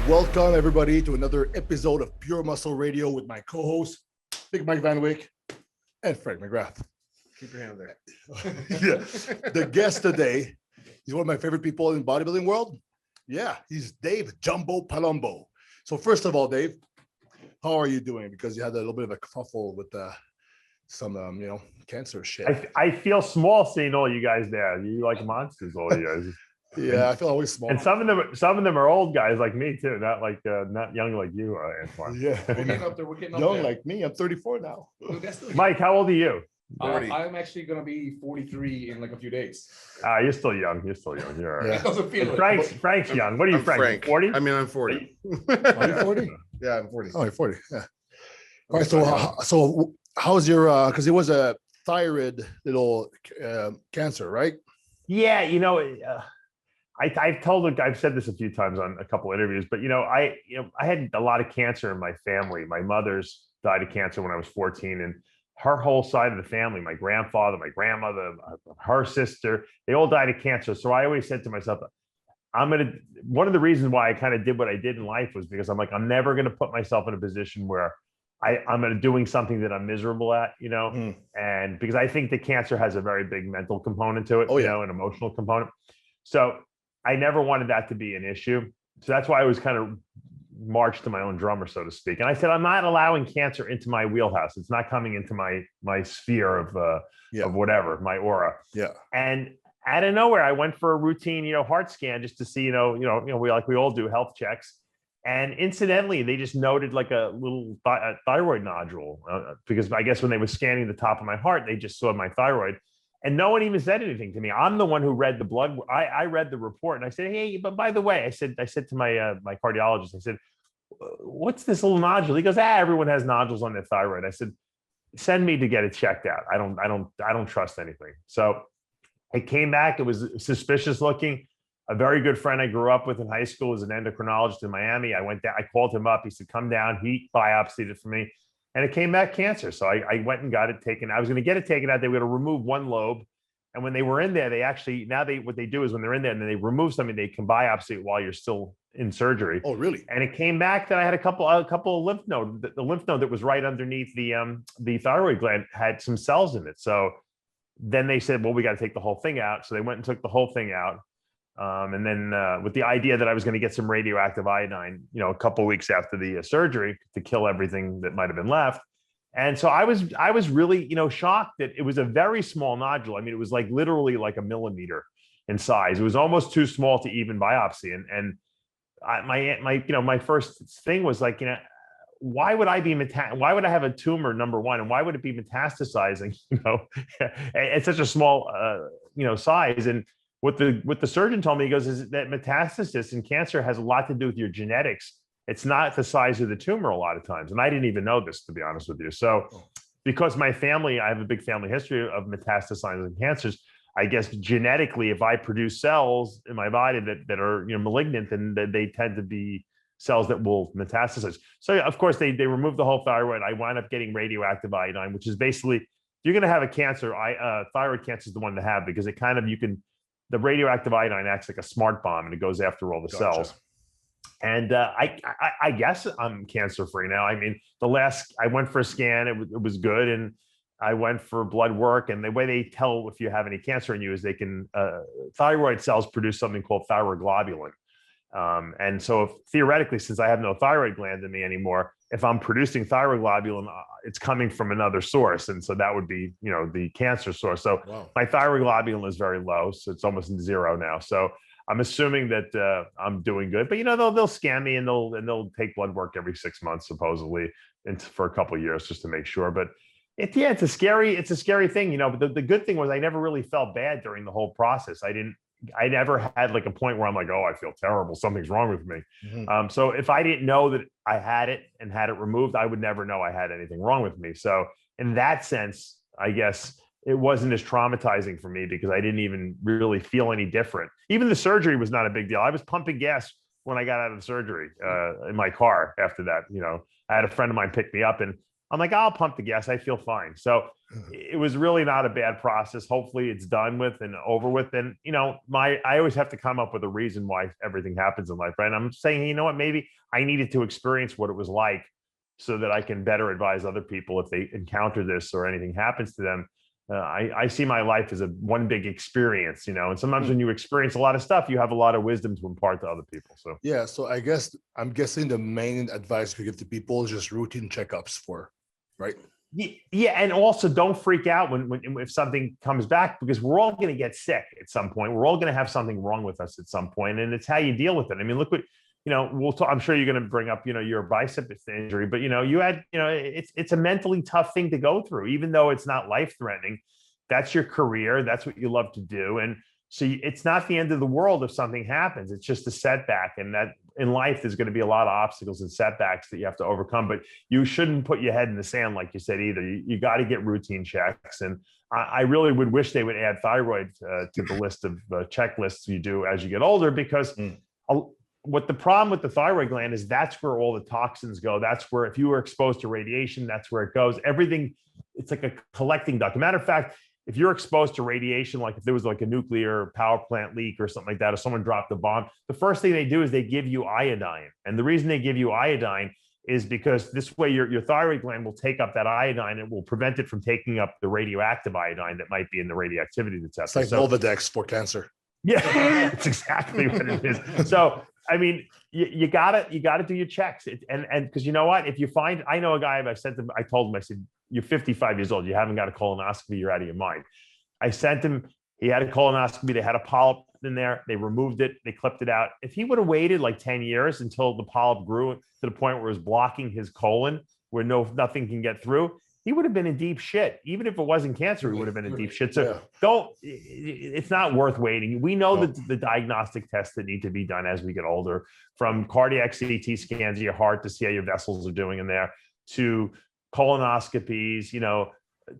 Welcome, everybody, to another episode of Pure Muscle Radio with my co-host, Big Mike Van Wyck and Frank McGrath. Keep your hand there. Yeah. The guest today, he's one of my favorite people in bodybuilding world. Yeah, he's Dave Jumbo Palumbo. So first of all, Dave, how are you doing? Because you had a little bit of a kerfuffle with some, cancer shit. I feel small seeing all you guys there. You like monsters, all you guys. Yeah, I feel always small. And some of them are old guys like me too, not young like you, Antoine. Yeah, We're getting up there. young like me. I'm 34 now. Mike, how old are you? I'm actually gonna be 43 in like a few days. You're still young. You're all right. It doesn't feel Frank's young. What are you, I'm Frank? 40? I mean, I'm 40. Are you 40? Yeah, I'm 40. Oh, you're 40. Yeah. All right. So how's your? Because it was a thyroid little cancer, right? Yeah, I've said this a few times on a couple interviews, but I had a lot of cancer in my family. My mother's died of cancer when I was 14, and her whole side of the family, my grandfather, my grandmother, her sister, they all died of cancer. So I always said to myself, one of the reasons why I kind of did what I did in life was because I'm like, I'm never going to put myself in a position where I'm doing something that I'm miserable at, and because I think the cancer has a very big mental component to it, an emotional component. So I never wanted that to be an issue. So that's why I was kind of marched to my own drummer, so to speak. And I said, I'm not allowing cancer into my wheelhouse. It's not coming into my sphere of whatever, my aura. Yeah. And out of nowhere, I went for a routine, heart scan just to see, we all do health checks. And incidentally, they just noted like a little thyroid nodule because I guess when they were scanning the top of my heart, they just saw my thyroid. And no one even said anything to me. I'm the one who read the blood. I read the report and I said, hey, but by the way, I said to my my cardiologist, I said, what's this little nodule? He goes, everyone has nodules on their thyroid. I said, send me to get it checked out. I don't trust anything. So it came back. It was suspicious looking. A very good friend I grew up with in high school was an endocrinologist in Miami. I went down, I called him up. He said, come down. He biopsied it for me. And it came back cancer. So I went and got it taken. I was going to get it taken out. They were going to remove one lobe. And when they were in there, what they do is when they're in there and then they remove something, they can biopsy it while you're still in surgery. Oh, really? And it came back that I had a couple of lymph nodes. The lymph node that was right underneath the thyroid gland had some cells in it. So then they said, well, we got to take the whole thing out. So they went and took the whole thing out. And then with the idea that I was going to get some radioactive iodine, a couple of weeks after the surgery to kill everything that might have been left. And so I was really, shocked that it was a very small nodule. I mean, it was like literally like a millimeter in size. It was almost too small to even biopsy. And my first thing was like, why would I have a tumor, number one, and why would it be metastasizing, at such a small, size? And what the surgeon told me, he goes, is that metastasis in cancer has a lot to do with your genetics. It's not the size of the tumor a lot of times. And I didn't even know this, to be honest with you. So because I have a big family history of metastasizing cancers, I guess genetically, if I produce cells in my body that are malignant, then they tend to be cells that will metastasize. So of course they removed the whole thyroid. I wound up getting radioactive iodine, which is basically, if you're going to have a cancer, thyroid cancer is the one to have because it kind of, the radioactive iodine acts like a smart bomb and it goes after all the cells. And I guess I'm cancer free now. I mean, I went for a scan, it was good. And I went for blood work, and the way they tell if you have any cancer in you is they can, thyroid cells produce something called thyroglobulin. And so theoretically, since I have no thyroid gland in me anymore, if I'm producing thyroglobulin, it's coming from another source. And so that would be, the cancer source. So my thyroglobulin is very low. So it's almost zero now. So I'm assuming that I'm doing good, but they'll scan me and they'll take blood work every 6 months, supposedly, and for a couple of years just to make sure. But it's a scary thing, but the good thing was I never really felt bad during the whole process. I never had like a point where I'm like, oh, I feel terrible. Something's wrong with me. Mm-hmm. So if I didn't know that I had it and had it removed, I would never know I had anything wrong with me. So in that sense, I guess it wasn't as traumatizing for me because I didn't even really feel any different. Even the surgery was not a big deal. I was pumping gas when I got out of the surgery in my car after that. I had a friend of mine pick me up, and I'm like, I'll pump the gas. I feel fine. So it was really not a bad process. Hopefully it's done with and over with. And, you know, I always have to come up with a reason why everything happens in life, right? And I'm saying, you know what, maybe I needed to experience what it was like so that I can better advise other people if they encounter this or anything happens to them. I see my life as one big experience, you know, and sometimes when you experience a lot of stuff, you have a lot of wisdom to impart to other people. So, yeah. So I'm guessing the main advice we give to people is just routine checkups right? Yeah. And also don't freak out if something comes back, because we're all going to get sick at some point. We're all going to have something wrong with us at some point, and it's how you deal with it. I mean, look what, you know, we'll talk, I'm sure you're going to bring up, you know, your bicep injury, but, you know, you had, you know, it's a mentally tough thing to go through, even though it's not life threatening. That's your career. That's what you love to do. And so it's not the end of the world if something happens. It's just a setback. And that in life, there's going to be a lot of obstacles and setbacks that you have to overcome, but you shouldn't put your head in the sand, like you said, either. You got to get routine checks. And I really would wish they would add thyroid to the list of checklists you do as you get older, because what the problem with the thyroid gland is, that's where all the toxins go. That's where, if you were exposed to radiation, that's where it goes. Everything, it's like a collecting duct. Matter of fact, if you're exposed to radiation, like if there was like a nuclear power plant leak or something like that, or someone dropped a bomb, the first thing they do is they give you iodine. And the reason they give you iodine is because this way your thyroid gland will take up that iodine. It will prevent it from taking up the radioactive iodine that might be in the radioactivity that's out there. It's like Volvadex for cancer. Yeah, it's exactly what it is. So, I mean, you gotta do your checks, and because you know what, if you find, I know a guy, I told him, I said, you're 55 years old, you haven't got a colonoscopy, you're out of your mind. I sent him, he had a colonoscopy, they had a polyp in there, they removed it, they clipped it out. If he would have waited like 10 years until the polyp grew to the point where it was blocking his colon, where nothing can get through, he would have been in deep shit. Even if it wasn't cancer, he would have been in deep shit. So it's not worth waiting. We know that the diagnostic tests that need to be done as we get older, from cardiac CT scans of your heart to see how your vessels are doing in there, to colonoscopies, you know,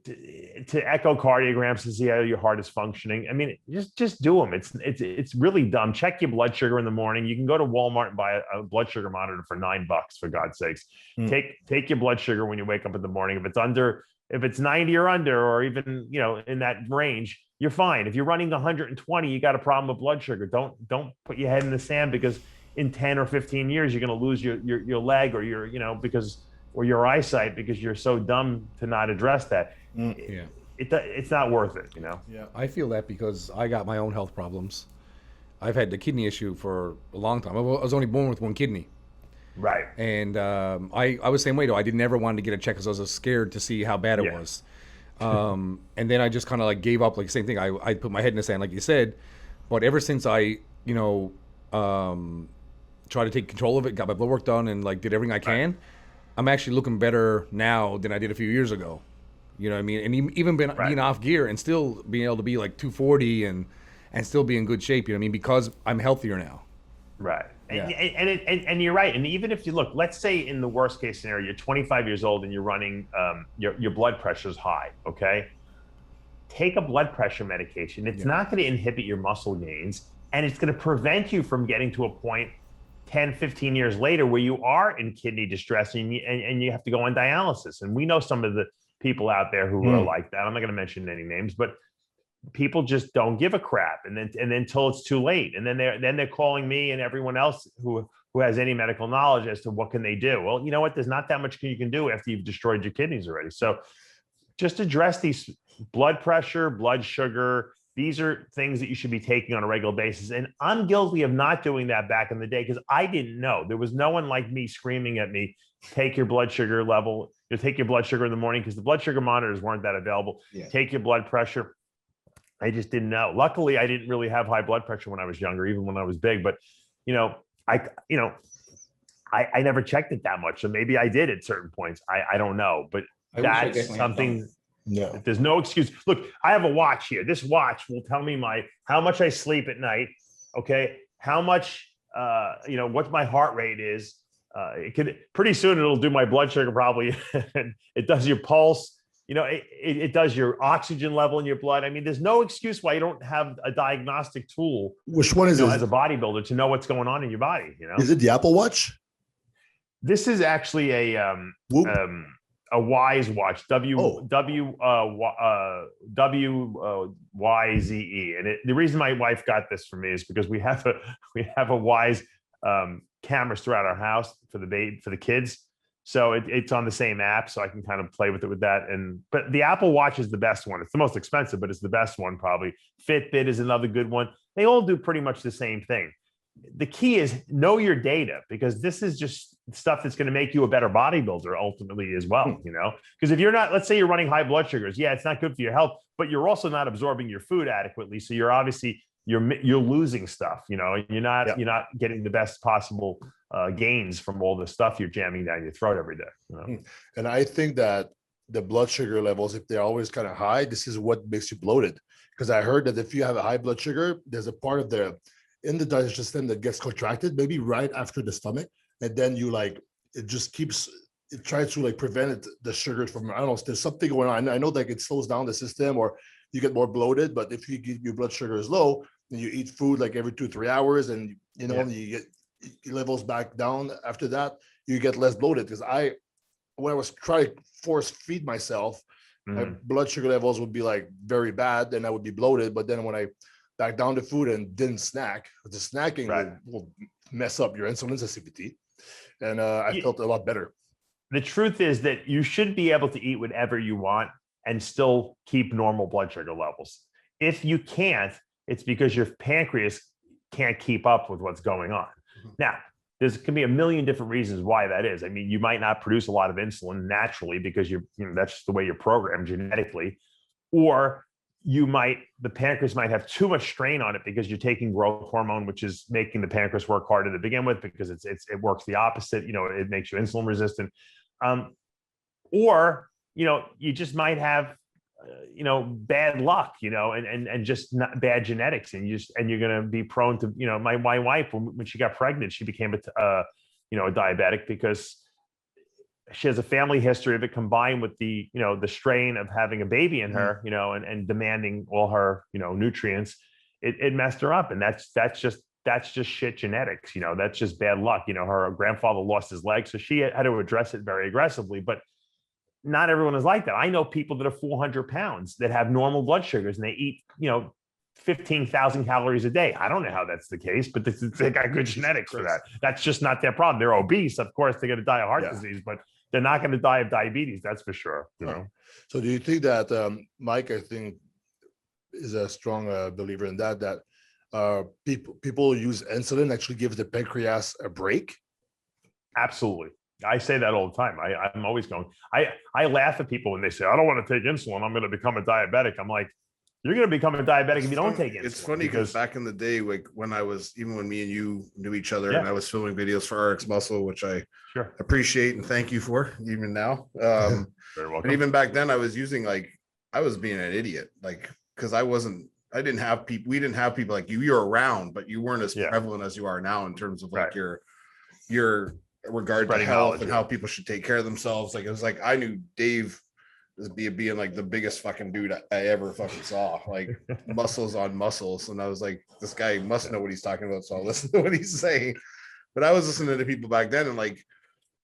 to echocardiograms to see how your heart is functioning. I mean, just do them. It's really dumb. Check your blood sugar in the morning. You can go to Walmart and buy a blood sugar monitor for $9, for God's sakes. Take your blood sugar when you wake up in the morning. If it's 90 or under, or even, you know, in that range, you're fine. If you're running 120, you got a problem with blood sugar. Don't put your head in the sand, because in 10 or 15 years, you're going to lose your leg or your eyesight, because you're so dumb to not address that. It's not worth it, you know? Yeah, I feel that because I got my own health problems. I've had the kidney issue for a long time. I was only born with one kidney. Right. And I was the same way, though. I didn't ever want to get a check because I was scared to see how bad it was. And then I just kind of like gave up, like the same thing. I put my head in the sand, like you said. But ever since I, you know, tried to take control of it, got my blood work done, and like did everything I can, I'm actually looking better now than I did a few years ago. You know what I mean? And even being off gear and still being able to be like 240 and still be in good shape, you know what I mean? Because I'm healthier now. Right. And you're right. And even if you look, let's say in the worst case scenario, you're 25 years old and you're running, your blood pressure is high. Okay. Take a blood pressure medication. It's not going to inhibit your muscle gains, and it's going to prevent you from getting to a point 10, 15 years later where you are in kidney distress and you have to go on dialysis. And we know some of the people out there who are like that. I'm not going to mention any names, but people just don't give a crap. And then until it's too late. And then they're calling me and everyone else who has any medical knowledge as to what can they do. Well, you know what? There's not that much you can do after you've destroyed your kidneys already. So just address these blood pressure, blood sugar. These are things that you should be taking on a regular basis. And I'm guilty of not doing that back in the day because I didn't know. There was no one like me screaming at me, take your blood sugar level, take your blood sugar in the morning, because the blood sugar monitors weren't that available. Take your blood pressure. I just didn't know. Luckily, I didn't really have high blood pressure when I was younger, even when I was big. But, I never checked it that much. So maybe I did at certain points. I don't know. But that's something. No, there's no excuse. Look, I have a watch here. This watch will tell me how much I sleep at night. Okay. How much, what my heart rate is. It could pretty soon it'll do my blood sugar probably. It does your pulse. It does your oxygen level in your blood. I mean, there's no excuse why you don't have a diagnostic tool. Which one is it? As a bodybuilder to know what's going on in your body, Is it the Apple Watch? This is actually a a Wise watch, Oh. WYZE, and the reason my wife got this for me is because we have a Wise cameras throughout our house for the kids, so it's on the same app, so I can kind of play with it with that. But the Apple Watch is the best one. It's the most expensive, but it's the best one probably. Fitbit is another good one. They all do pretty much the same thing. The key is know your data, because this is just stuff that's going to make you a better bodybuilder ultimately as well, you know, because if you're not, let's say you're running high blood sugars, yeah, it's not good for your health, but you're also not absorbing your food adequately. So you're obviously, you're losing stuff, you know, you're not getting the best possible gains from all the stuff you're jamming down your throat every day, you know? And I think that the blood sugar levels, if they're always kind of high, this is what makes you bloated. Because I heard that if you have a high blood sugar, there's a part of in the digestive system that gets contracted, maybe right after the stomach, and then it tries to prevent the sugars from, I don't know, there's something going on. I know that it slows down the system or you get more bloated, but if your blood sugar is low and you eat food like every 2-3 hours, and you get levels back down after that, you get less bloated. Because when I was trying to force feed myself, my blood sugar levels would be very bad and I would be bloated. But then when I back down the food and didn't snack, the snacking will mess up your insulin sensitivity. And I felt a lot better. The truth is that you should be able to eat whatever you want and still keep normal blood sugar levels. If you can't, it's because your pancreas can't keep up with what's going on. Now, there's can be a million different reasons why that is. I mean, you might not produce a lot of insulin naturally because that's just the way you're programmed genetically, or the pancreas might have too much strain on it because you're taking growth hormone, which is making the pancreas work harder to begin with, because it works the opposite. It makes you insulin resistant. Or, you just might have, bad luck, and just not bad genetics. And you're going to be prone to, my wife, when she got pregnant, she became a diabetic because she has a family history of it, combined with the strain of having a baby in her, and demanding all her, nutrients. It messed her up. And that's just shit genetics. That's just bad luck. Her grandfather lost his leg, so she had to address it very aggressively, but not everyone is like that. I know people that are 400 pounds that have normal blood sugars and they eat, 15,000 calories a day. I don't know how that's the case, but they got good genetics for that. That's just not their problem. They're obese. Of course, they're going to die of heart disease, but they're not going to die of diabetes. That's for sure. So do you think that Mike, I think, is a strong believer in that people use insulin actually gives the pancreas a break? Absolutely. I say that all the time. I'm always going, I laugh at people when they say, I don't want to take insulin, I'm going to become a diabetic. I'm like, you're going to become a diabetic if you don't take insulin. It's funny because back in the day, when me and you knew each other, and I was filming videos for RX Muscle, which I appreciate and thank you for even now. Very welcome. And even back then I was using, I was being an idiot, because we didn't have people like you. You're around, but you weren't as prevalent as you are now in terms of your regard to health and how people should take care of themselves. It was I knew Dave as being the biggest fucking dude I ever fucking saw, muscles on muscles. And I was like, this guy must know what he's talking about, so I'll listen to what he's saying. But I was listening to people back then, and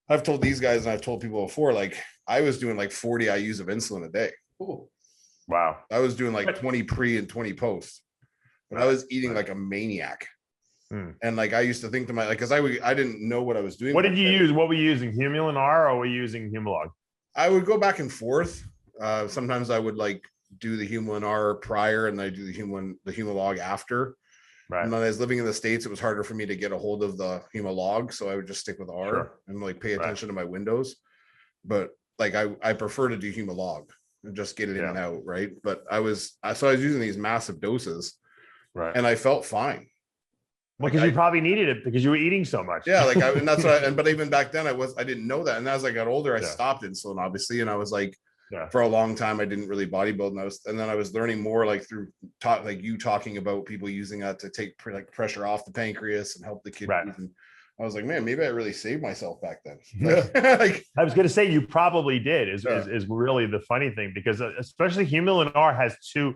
I've told these guys and I've told people before, I was doing 40 IUs of insulin a day. Ooh. Wow. I was doing 20 pre and 20 post, but I was eating like a maniac. And I used to think to because I didn't know what I was doing. What did you use? What were you using? Humulin R, or were you using Humalog? I would go back and forth. Sometimes I would do the Humulin R prior, and I do the Humalog after. Right. And when I was living in the States, it was harder for me to get a hold of the Humalog, so I would just stick with R and pay attention to my windows. But I prefer to do Humalog and just get it in and out, right? But I was using these massive doses, right? And I felt fine. Well, because you probably needed it because you were eating so much. Yeah, and that's what. But even back then, I didn't know that. And as I got older, I stopped insulin, obviously, and I was for a long time, I didn't really bodybuild, and then I was learning more through you talking about people using that to take pressure off the pancreas and help the kidneys. Right. And I was like, man, maybe I really saved myself back then. I was going to say you probably did. Is really the funny thing, because especially Humulin R has two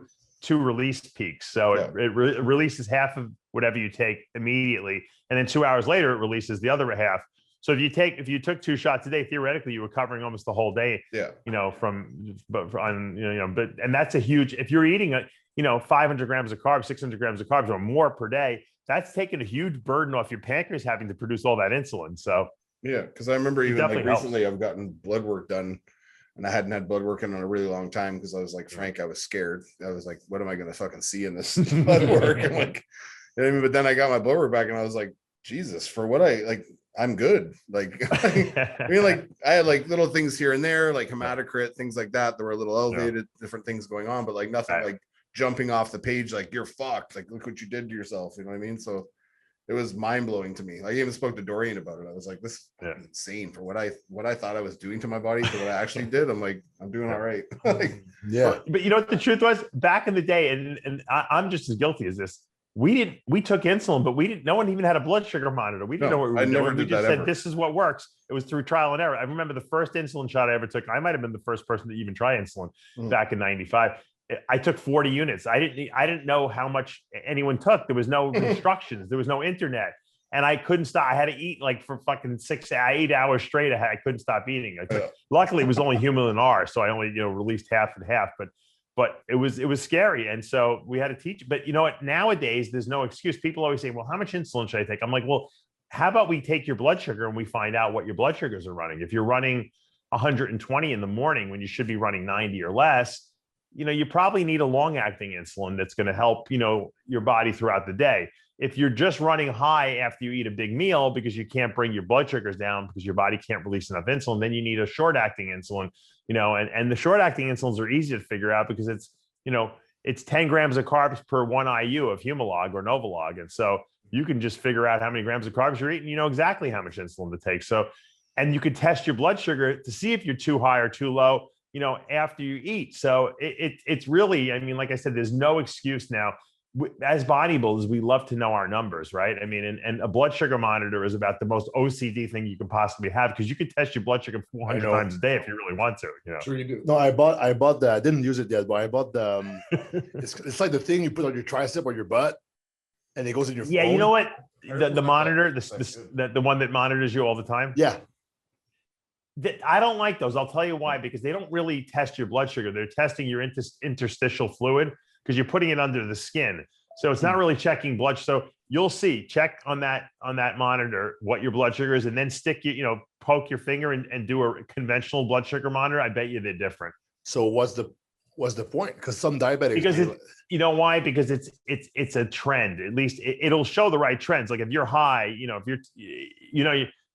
release peaks, so it releases half of whatever you take immediately, and then 2 hours later it releases the other half. So if you took 2 shots a day, theoretically, you were covering almost the whole day. Yeah. And that's a huge, if you're eating 500 grams of carbs, 600 grams of carbs or more per day, that's taking a huge burden off your pancreas having to produce all that insulin. So yeah, because I remember even like recently helps. I've gotten blood work done, and I hadn't had blood work in a really long time because I was like, Frank, I was scared. I was like, what am I going to fucking see in this blood work? I'm like, you know what I mean? But then I got my blood work back and I was like, Jesus, for what I'm good. Like, I mean, like I had like little things here and there, like hematocrit, things like that. There were a little elevated, different things going on, but like nothing like jumping off the page, like you're fucked. Like, look what you did to yourself. You know what I mean? So it was mind blowing to me. Like, I even spoke to Dorian about it. I was like, this is insane for what I thought I was doing to my body to what I actually did. I'm like, I'm doing all right. Like, but you know what the truth was back in the day, and I'm just as guilty as this. We took insulin, but no one even had a blood sugar monitor. We didn't know what we were doing. We just said, this is what works. It was through trial and error. I remember the first insulin shot I ever took. I might've been the first person to even try insulin back in 95. I took 40 units. I didn't know how much anyone took. There was no instructions. There was no internet. And I couldn't stop. I had to eat like for fucking 8 hours straight. I couldn't stop eating. Luckily, it was only Humulin R, so I only released half and half. But it was scary, and so we had to teach. But you know what? Nowadays, there's no excuse. People always say, "Well, how much insulin should I take?" I'm like, "Well, how about we take your blood sugar and we find out what your blood sugars are running? If you're running 120 in the morning when you should be running 90 or less, you probably need a long-acting insulin that's going to help your body throughout the day. If you're just running high after you eat a big meal because you can't bring your blood sugars down because your body can't release enough insulin, then you need a short-acting insulin." And the short-acting insulins are easy to figure out because it's 10 grams of carbs per 1 IU of Humalog or Novolog. And so you can just figure out how many grams of carbs you're eating. You know exactly how much insulin to take. So, and you can test your blood sugar to see if you're too high or too low, after you eat. So it's really, I mean, like I said, there's no excuse now. As bodybuilders, we love to know our numbers, right? I mean, and a blood sugar monitor is about the most OCD thing you can possibly have because you can test your blood sugar 400 times a day if you really want to. Sure you do. No, I bought the. I didn't use it yet, but I bought the. It's like the thing you put on your tricep or your butt, and it goes in your phone. Yeah, you know what? The monitor, the one that monitors you all the time. Yeah. I don't like those. I'll tell you why. Because they don't really test your blood sugar. They're testing your interstitial fluid, because you're putting it under the skin. So it's not really checking blood. So you'll check on that monitor what your blood sugar is, and then poke your finger and do a conventional blood sugar monitor. I bet you they're different. So what's the point? Because some diabetics, because you know why? Because it's a trend. At least it'll show the right trends. Like if you're high, if you're,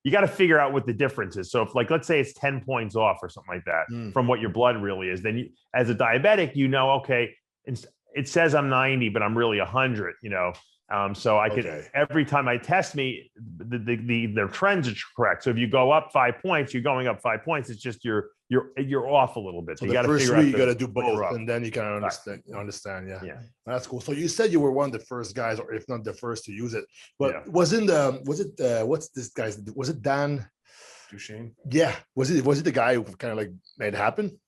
you got to figure out what the difference is. So if let's say it's 10 points off or something like that from what your blood really is, then as a diabetic, okay, it says I'm 90, but I'm really 100, so I could, every time I test me, the trends are correct. So if you go up 5 points, you're going up 5 points. It's just you're off a little bit. So you got to figure out. You got to do both, and then you can understand. Yeah, that's cool. So you said you were one of the first guys, or if not the first, to use it. But what's this guy's? Was it Dan Duchesne? Yeah, was it the guy who kind of like made it happen?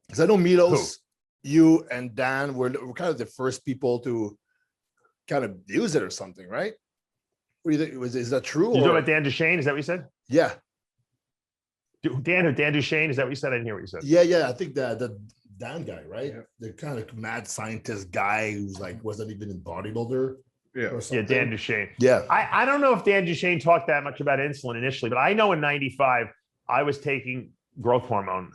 Because I know Milos. You and Dan were kind of the first people to kind of use it or something, right? What do you think? Is that true? You talking about Dan Duchesne? Is that what you said? Yeah. Dan Duchesne? Is that what you said? I didn't hear what you said. Yeah. I think the Dan guy, right? Yeah. The kind of mad scientist guy who's like wasn't even in bodybuilder. Yeah, Dan Duchesne. Yeah. I don't know if Dan Duchesne talked that much about insulin initially, but I know in 95, I was taking growth hormone.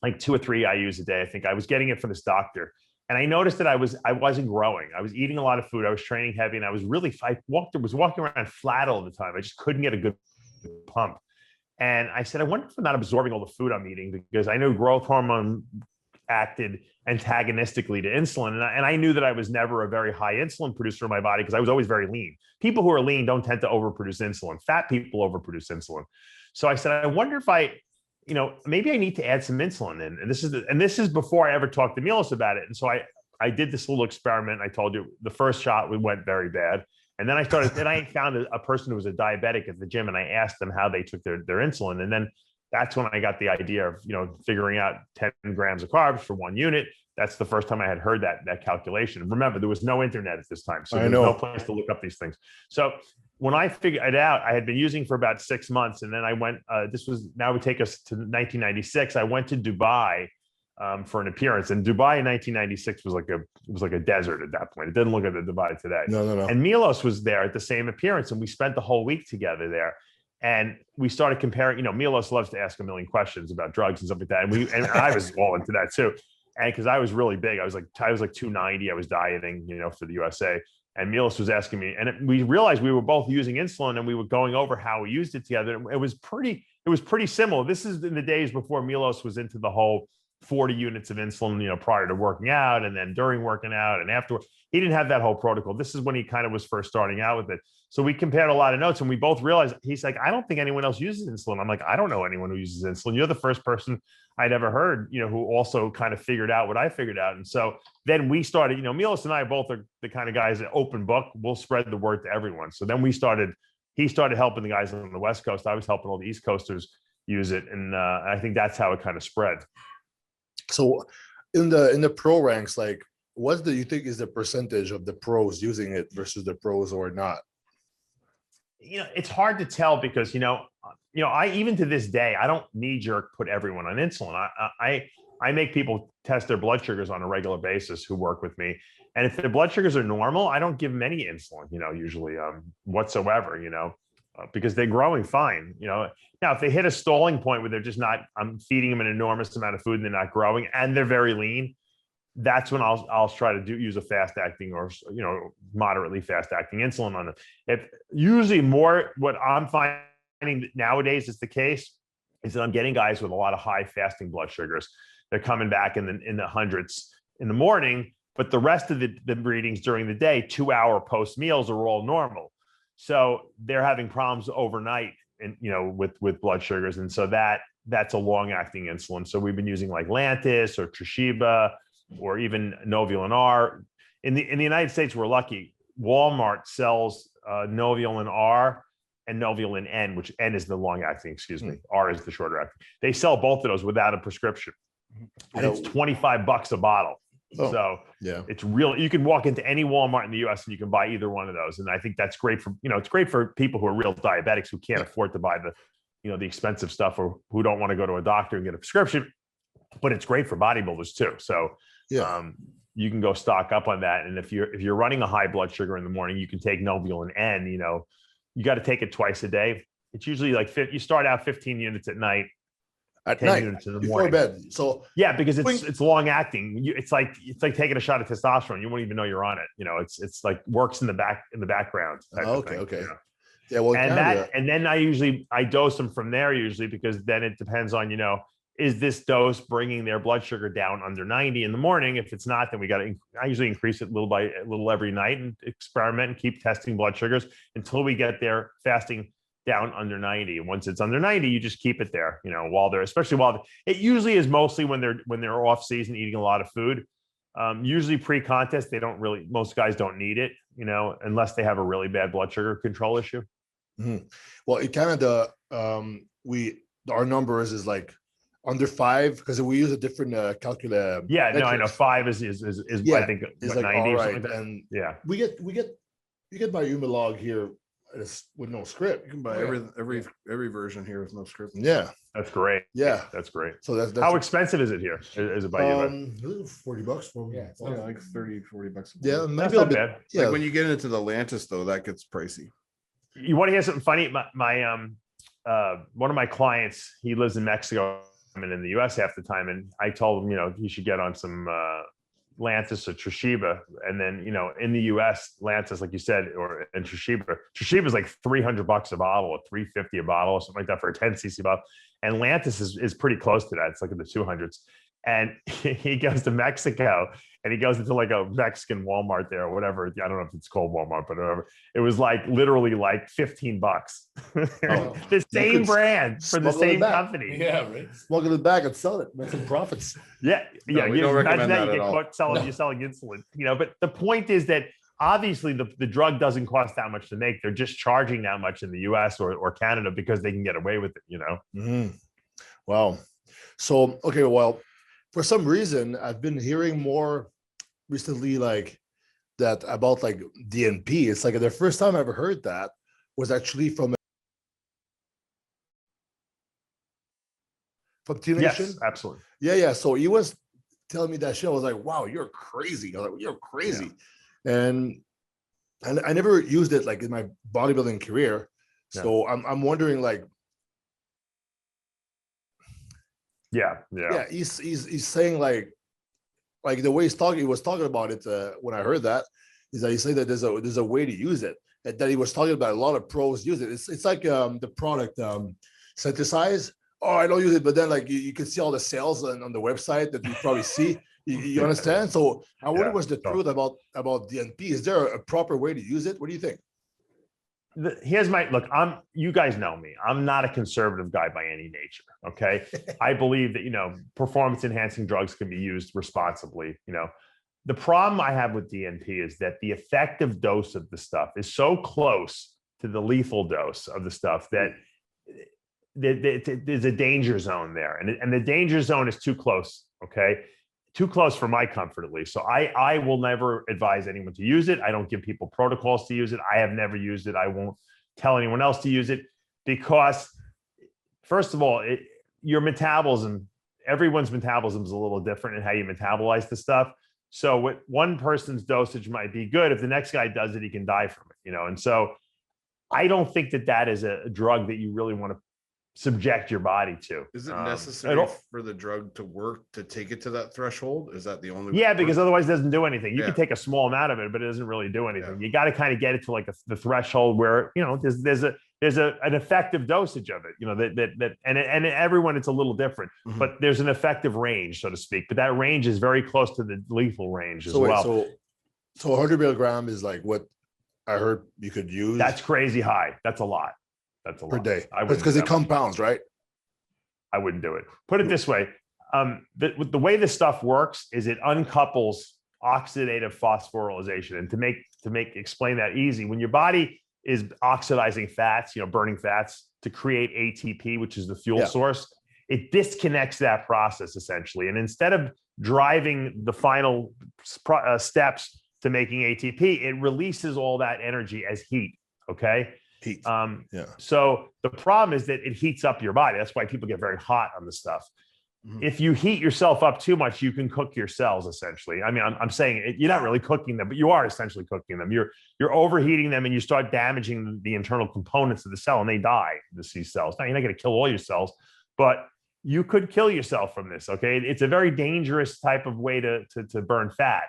Like 2 or 3 IUs a day. I think I was getting it from this doctor. And I noticed that I wasn't growing. I was eating a lot of food. I was training heavy, and I was walking around flat all the time. I just couldn't get a good pump. And I said, I wonder if I'm not absorbing all the food I'm eating, because I knew growth hormone acted antagonistically to insulin. And I knew that I was never a very high insulin producer in my body because I was always very lean. People who are lean don't tend to overproduce insulin. Fat people overproduce insulin. So I said, I wonder if maybe I need to add some insulin in. And this is before I ever talked to Milos about it. And so I did this little experiment. I told you the first shot went very bad. And then I found a person who was a diabetic at the gym, and I asked them how they took their insulin. And then that's when I got the idea of, figuring out 10 grams of carbs for 1 unit. That's the first time I had heard that calculation. Remember, there was no internet at this time. So there was no place to look up these things. So when I figured it out, I had been using for about 6 months, and then I went. Now would take us to 1996. I went to Dubai for an appearance, and Dubai in 1996 was like a desert at that point. It didn't look at the Dubai today. No. And Milos was there at the same appearance, and we spent the whole week together there. And we started comparing. Milos loves to ask a million questions about drugs and stuff like that, and I was all into that too. And because I was really big, I was like 290. I was dieting, for the USA. And Milos was asking me, and we realized we were both using insulin, and we were going over how we used it together. It was pretty similar. This is in the days before Milos was into the whole 40 units of insulin, prior to working out, and then during working out and after. He didn't have that whole protocol. This is when he kind of was first starting out with it. So we compared a lot of notes, and we both realized, he's like, I don't think anyone else uses insulin. I'm like, I don't know anyone who uses insulin. You're the first person I'd ever heard, who also kind of figured out what I figured out. And so then we started, Milos and I both are the kind of guys that open book, we'll spread the word to everyone. So then he started helping the guys on the West Coast. I was helping all the East Coasters use it. And I think that's how it kind of spread. So in the pro ranks, like, what do you think is the percentage of the pros using it versus the pros or not? It's hard to tell because, I, even to this day, I don't knee-jerk put everyone on insulin. I make people test their blood sugars on a regular basis who work with me. And if their blood sugars are normal, I don't give them any insulin, usually whatsoever, because they're growing fine. Now, if they hit a stalling point where they're just not, I'm feeding them an enormous amount of food and they're not growing and they're very lean, that's when I'll try to use a fast acting or, moderately fast acting insulin on them. If usually more what I'm finding nowadays is the case is that I'm getting guys with a lot of high fasting blood sugars. They're coming back in the hundreds in the morning, but the rest of the readings during the day, 2-hour post meals, are all normal. So they're having problems overnight and, with blood sugars. And so that's a long acting insulin. So we've been using like Lantus or Tresiba, or even Novolin R. In the United States, we're lucky. Walmart sells Novolin R and Novolin N, which N is the long acting, excuse me. R is the shorter acting. They sell both of those without a prescription. And it's $25 a bottle. Oh, so yeah, it's real. You can walk into any Walmart in the US and you can buy either one of those. And I think that's great for, it's great for people who are real diabetics who can't afford to buy the expensive stuff, or who don't want to go to a doctor and get a prescription. But it's great for bodybuilders too. So you can go stock up on that. And if you're running a high blood sugar in the morning, you can take Novolin N. You got to take it twice a day. It's usually like you start out 15 units at night, at 10 night units in the before morning. bed. So because it's long acting. It's like taking a shot of testosterone. You won't even know you're on it. It's like works in the background. Okay. Yeah. Well, and then I dose them from there usually, because then it depends on, is this dose bringing their blood sugar down under 90 in the morning? If it's not, then I usually increase it little by little every night and experiment and keep testing blood sugars until we get their fasting down under 90. And once it's under 90, you just keep it there, it usually is mostly when they're off season eating a lot of food. Usually pre-contest, most guys don't need it, unless they have a really bad blood sugar control issue. Mm-hmm. Well, in Canada, our numbers is like under 5, because we use a different calculator. Yeah, no, I know 5 is I think it's like 90 all or right. something like that. And we get you get my Humalog here with no script. You can buy every version here with no script. Yeah, that's great. Yeah, that's great. So that's how expensive is it here? Is it by you? $40 for me. Yeah, like $30-$40. Yeah, maybe that's not bad. Yeah, like when you get into the Lantus though, that gets pricey. You want to hear something funny? My one of my clients, he lives in Mexico and in the US half the time, and I told him, he should get on some Lantus or Tresiba, and then in the US, Lantus, like you said, and Tresiba is like $300 a bottle, or $350 a bottle, or something like that for a 10cc bottle, and Lantus is pretty close to that. It's like in the 200s. And he goes to Mexico, and he goes into like a Mexican Walmart there or whatever. I don't know if it's called Walmart, but whatever. It was like literally like $15. The same brand for the same company. Yeah, right. Smuggle it back and sell it, make some profits. Yeah. We don't recommend that you get caught selling insulin. But the point is that obviously the drug doesn't cost that much to make. They're just charging that much in the US or Canada because they can get away with it. Mm-hmm. Wow. So well, for some reason, I've been hearing more recently, like that about like DNP. It's like the first time I ever heard that, was actually from T Nation. Yes, absolutely. Yeah. So he was telling me that shit. I was like, wow, you're crazy. I was like, you're crazy. And I never used it like in my bodybuilding career. So I'm wondering, like, yeah, he's saying like the way he was talking about it when I heard that, is that he said that there's a way to use it, that he was talking about a lot of pros use it. It's like the product synthesize. Oh, I don't use it, but then like you can see all the sales on the website that you probably see. You understand? So I wonder what's the truth about DNP. Is there a proper way to use it? What do you think? Here's my look. You guys know me. I'm not a conservative guy by any nature. Okay. I believe that, performance enhancing drugs can be used responsibly. The problem I have with DNP is that the effective dose of the stuff is so close to the lethal dose of the stuff that there's a danger zone there. And the danger zone is too close. Okay. Too close for my comfort, at least. So I will never advise anyone to use it. I don't give people protocols to use it. I have never used it. I won't tell anyone else to use it because, first of all, your metabolism, everyone's metabolism is a little different in how you metabolize the stuff. So what one person's dosage might be good. If the next guy does it, he can die from it, And so I don't think that is a drug that you really want to subject your body to. Is it necessary for the drug to work to take it to that threshold? Is that the only way? Yeah, because otherwise it doesn't do anything. You can take a small amount of it, but it doesn't really do anything. You got to kind of get it to like the threshold where there's an effective dosage of it. And everyone it's a little different, but there's an effective range, so to speak. But that range is very close to the lethal range as well. So 100 milligram is like what I heard you could use. That's crazy high. That's a lot. That's a lot per day. It's because it compounds, right? I wouldn't do it. Put it this way. The way this stuff works is it uncouples oxidative phosphorylation. And to explain that easy, when your body is oxidizing fats, burning fats to create ATP, which is the fuel source, it disconnects that process essentially. And instead of driving the final steps to making ATP, it releases all that energy as heat. Okay. Heat. So the problem is that it heats up your body. That's why people get very hot on the stuff. If you heat yourself up too much, you can cook your cells essentially. I mean, I'm saying you're not really cooking them, but you are essentially cooking them. You're overheating them and you start damaging the internal components of the cell and they die, these cells. Now, you're not going to kill all your cells, but you could kill yourself from this. Okay. It's a very dangerous type of way to burn fat.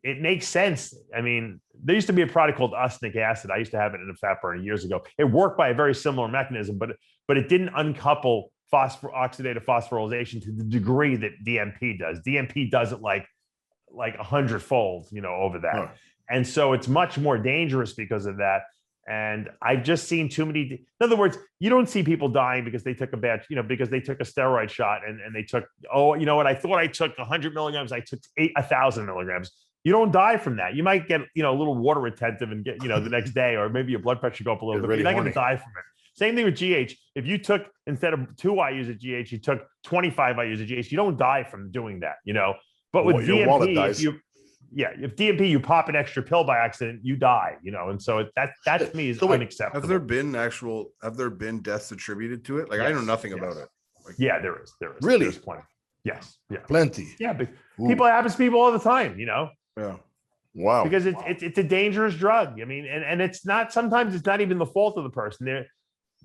It makes sense. I mean, there used to be a product called usnic acid. I used to have it in a fat burner years ago. It worked by a very similar mechanism, but it didn't uncouple oxidative phosphorylation to the degree that DNP does. DNP does it like 100-fold, over that. And so it's much more dangerous because of that. And I've just seen too many. In other words, you don't see people dying because they took because they took a steroid shot and they took, I thought I took 100 milligrams. I took 1,000 milligrams. You don't die from that. You might get, a little water retentive and get, the next day, or maybe your blood pressure go up a little bit. Really, you're not going to die from it. Same thing with GH. If you took, instead of 2 IUs of GH, you took 25 IUs of GH, you don't die from doing that, But with DNP, if DNP, you pop an extra pill by accident, you die, and so that to me is unacceptable. Have there been deaths attributed to it? Like, yes, I know nothing about it. Like, there is. Really? There's plenty. Yes. Yeah. Plenty. Yeah. But it happens to people all the time, Yeah. Wow. Because it's a dangerous drug. I mean, and it's not, sometimes it's not even the fault of the person.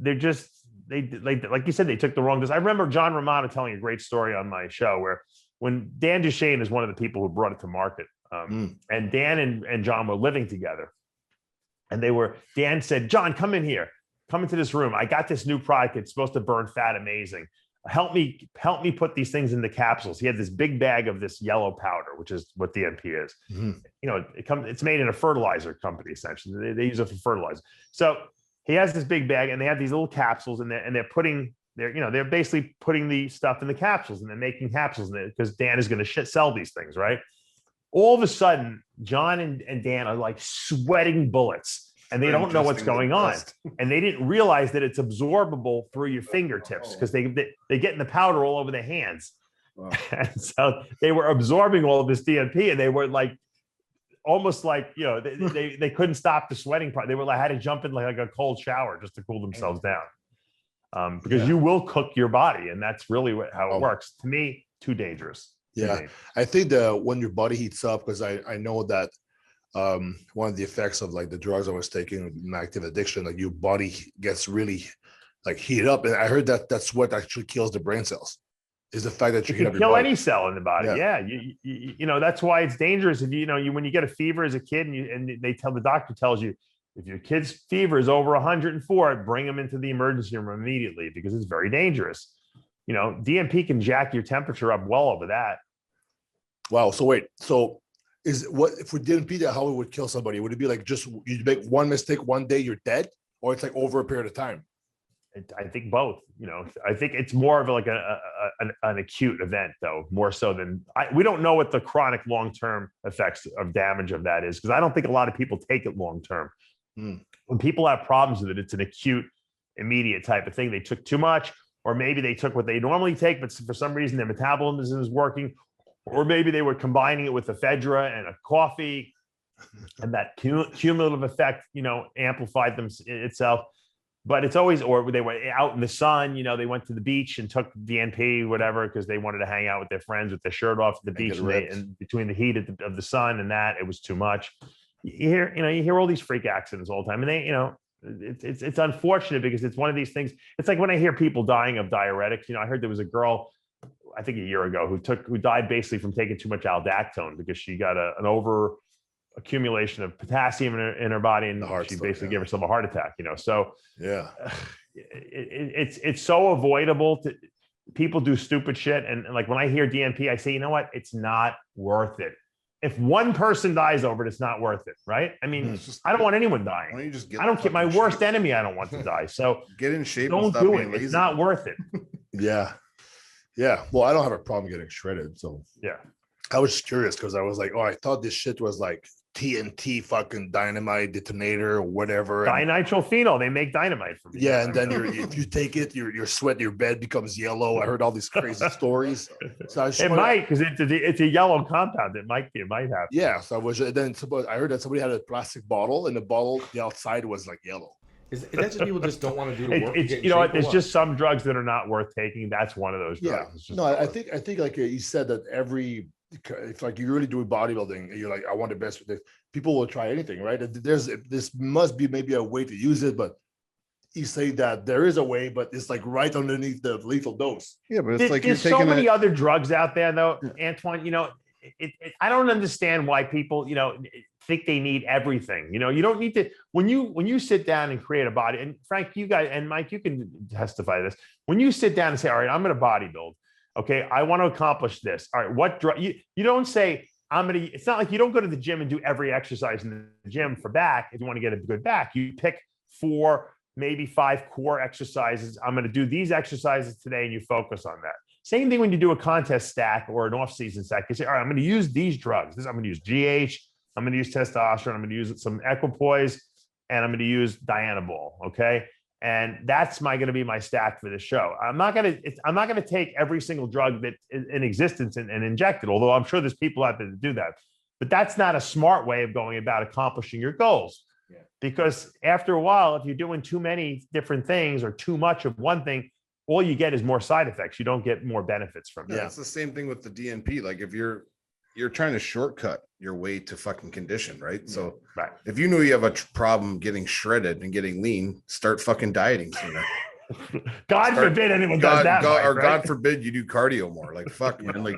They're just, like you said, they took the wrong dose. I remember John Romano telling a great story on my show where when Dan Duchesne is one of the people who brought it to market. And Dan and John were living together, and Dan said, "John, come in here, come into this room. I got this new product. It's supposed to burn fat. Amazing. Help me put these things into capsules." He had this big bag of this yellow powder, which is what DNP is. It's made in a fertilizer company, essentially. They use it for fertilizer. So he has this big bag and they have these little capsules and they're basically putting the stuff in the capsules and they're making capsules in it because Dan is going to sell these things, right? All of a sudden, John and Dan are like sweating bullets and they don't know what's going on. And they didn't realize that it's absorbable through your fingertips because they get in the powder all over their hands. Wow. And so they were absorbing all of this DNP and they were like almost like, you know, they couldn't stop the sweating part. They were like, had to jump in like a cold shower just to cool themselves down. Because you will cook your body, and that's really how it works. To me, too dangerous. Yeah. I think when your body heats up, because I know that one of the effects of like the drugs I was taking, an active addiction, like your body gets really like heated up. And I heard that that's what actually kills the brain cells, is the fact that you can kill any cell in the body. Yeah. You know, that's why it's dangerous. If you know, when you get a fever as a kid and the doctor tells you, if your kid's fever is over 104, bring them into the emergency room immediately, because it's very dangerous. You know, DMP can jack your temperature up well over that. Wow. So wait, so if we didn't beat that, how it would kill somebody? Would it be like just you make one mistake one day, you're dead, or it's like over a period of time? I think both. You know, I think it's more of like an acute event, though, more so than we don't know what the chronic long-term effects of damage of that is, because I don't think a lot of people take it long-term. When people have problems with it, it's an acute, immediate type of thing. They took too much, or maybe they took what they normally take, but for some reason their metabolism is working. Or maybe they were combining it with ephedra and a coffee, and that cumulative effect, you know, amplified itself. But it's always, or they were out in the sun, you know, they went to the beach and took DNP, whatever, because they wanted to hang out with their friends with their shirt off at the beach, and between the heat of the sun and that, it was too much. You hear all these freak accidents all the time, and they, you know, it's unfortunate because it's one of these things. It's like when I hear people dying of diuretics. You know, I heard there was a girl, I think a year ago, who died basically from taking too much aldactone because she got an over accumulation of potassium in her body, and she basically gave herself a heart attack. You know, so it's so avoidable. People do stupid shit, and like when I hear DNP, I say, you know what, it's not worth it. If one person dies over it, it's not worth it, right? I mean, I don't want anyone dying. Why don't you just I don't get my worst enemy. I don't want to die. So get in shape. Don't do it. It's not worth it. Yeah. Well, I don't have a problem getting shredded. So I was curious because I was like, oh, I thought this shit was like TNT fucking dynamite detonator or whatever. Dinitrophenol. They make dynamite from it. Yeah, and then if you take it, your sweat, your bed becomes yellow. I heard all these crazy stories. So it might, because it's a yellow compound. It might happen. Yeah. So I heard that somebody had a plastic bottle, and the outside was like yellow. Is that just people just don't want to do the work? You know what? There's just some drugs that are not worth taking. That's one of those drugs. Yeah. No, I think like you said that if like you're really doing bodybuilding and you're like, I want the best with this, people will try anything, right? This must be maybe a way to use it, but you say that there is a way, but it's like right underneath the lethal dose. Yeah, but it's like there's so many other drugs out there, though, Antoine. You know, I don't understand why people, you know, think they need everything. You know, you don't need to. When you sit down and create a body, and Frank, you guys, and Mike, you can testify to this. When you sit down and say, all right, I'm going to bodybuild. Okay, I want to accomplish this. All right, what drug? You don't say it's not like you don't go to the gym and do every exercise in the gym for back. If you want to get a good back, you pick 4, maybe 5 core exercises. I'm going to do these exercises today, and you focus on that. Same thing when you do a contest stack or an off-season stack. You say, all right, I'm going to use these drugs. I'm going to use GH. I'm going to use testosterone. I'm going to use some equipoise, and I'm going to use Dianabol. Okay. And that's going to be my stack for the show. I'm not going to take every single drug that is in existence and inject it, although I'm sure there's people out there that do that. But that's not a smart way of going about accomplishing your goals. Yeah. Because after a while, if you're doing too many different things or too much of one thing, all you get is more side effects. You don't get more benefits from it. Yeah, it's the same thing with the DNP. Like if you're trying to shortcut your way to fucking condition, right? Yeah. So if you know you have a problem getting shredded and getting lean, start fucking dieting sooner. God forbid anyone does that. God forbid you do cardio more. Like, fuck, man. Like,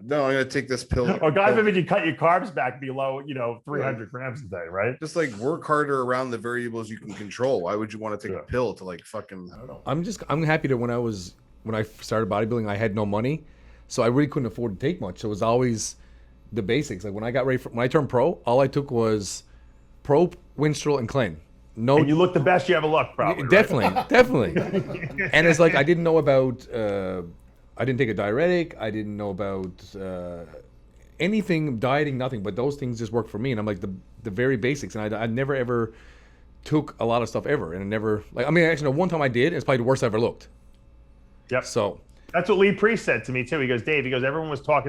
no, I'm going to take this pill. Or God forbid you cut your carbs back below, 300 grams a day, right? Just like work harder around the variables you can control. Why would you want to take a pill to like fucking, I don't know. I'm happy that when I started bodybuilding, I had no money. So I really couldn't afford to take much. So it was always the basics. Like when I turned pro, all I took was Pro, Winstrol, and Clean. No, and you look the best you ever looked, probably. Definitely, right? Definitely. And it's like I didn't know about. I didn't take a diuretic. I didn't know about anything, dieting, nothing. But those things just worked for me. And I'm like the very basics. And I never ever took a lot of stuff ever. And I never actually, one time I did. And it's probably the worst I ever looked. Yep. So that's what Lee Priest said to me too. He goes, Dave. He goes, everyone was trying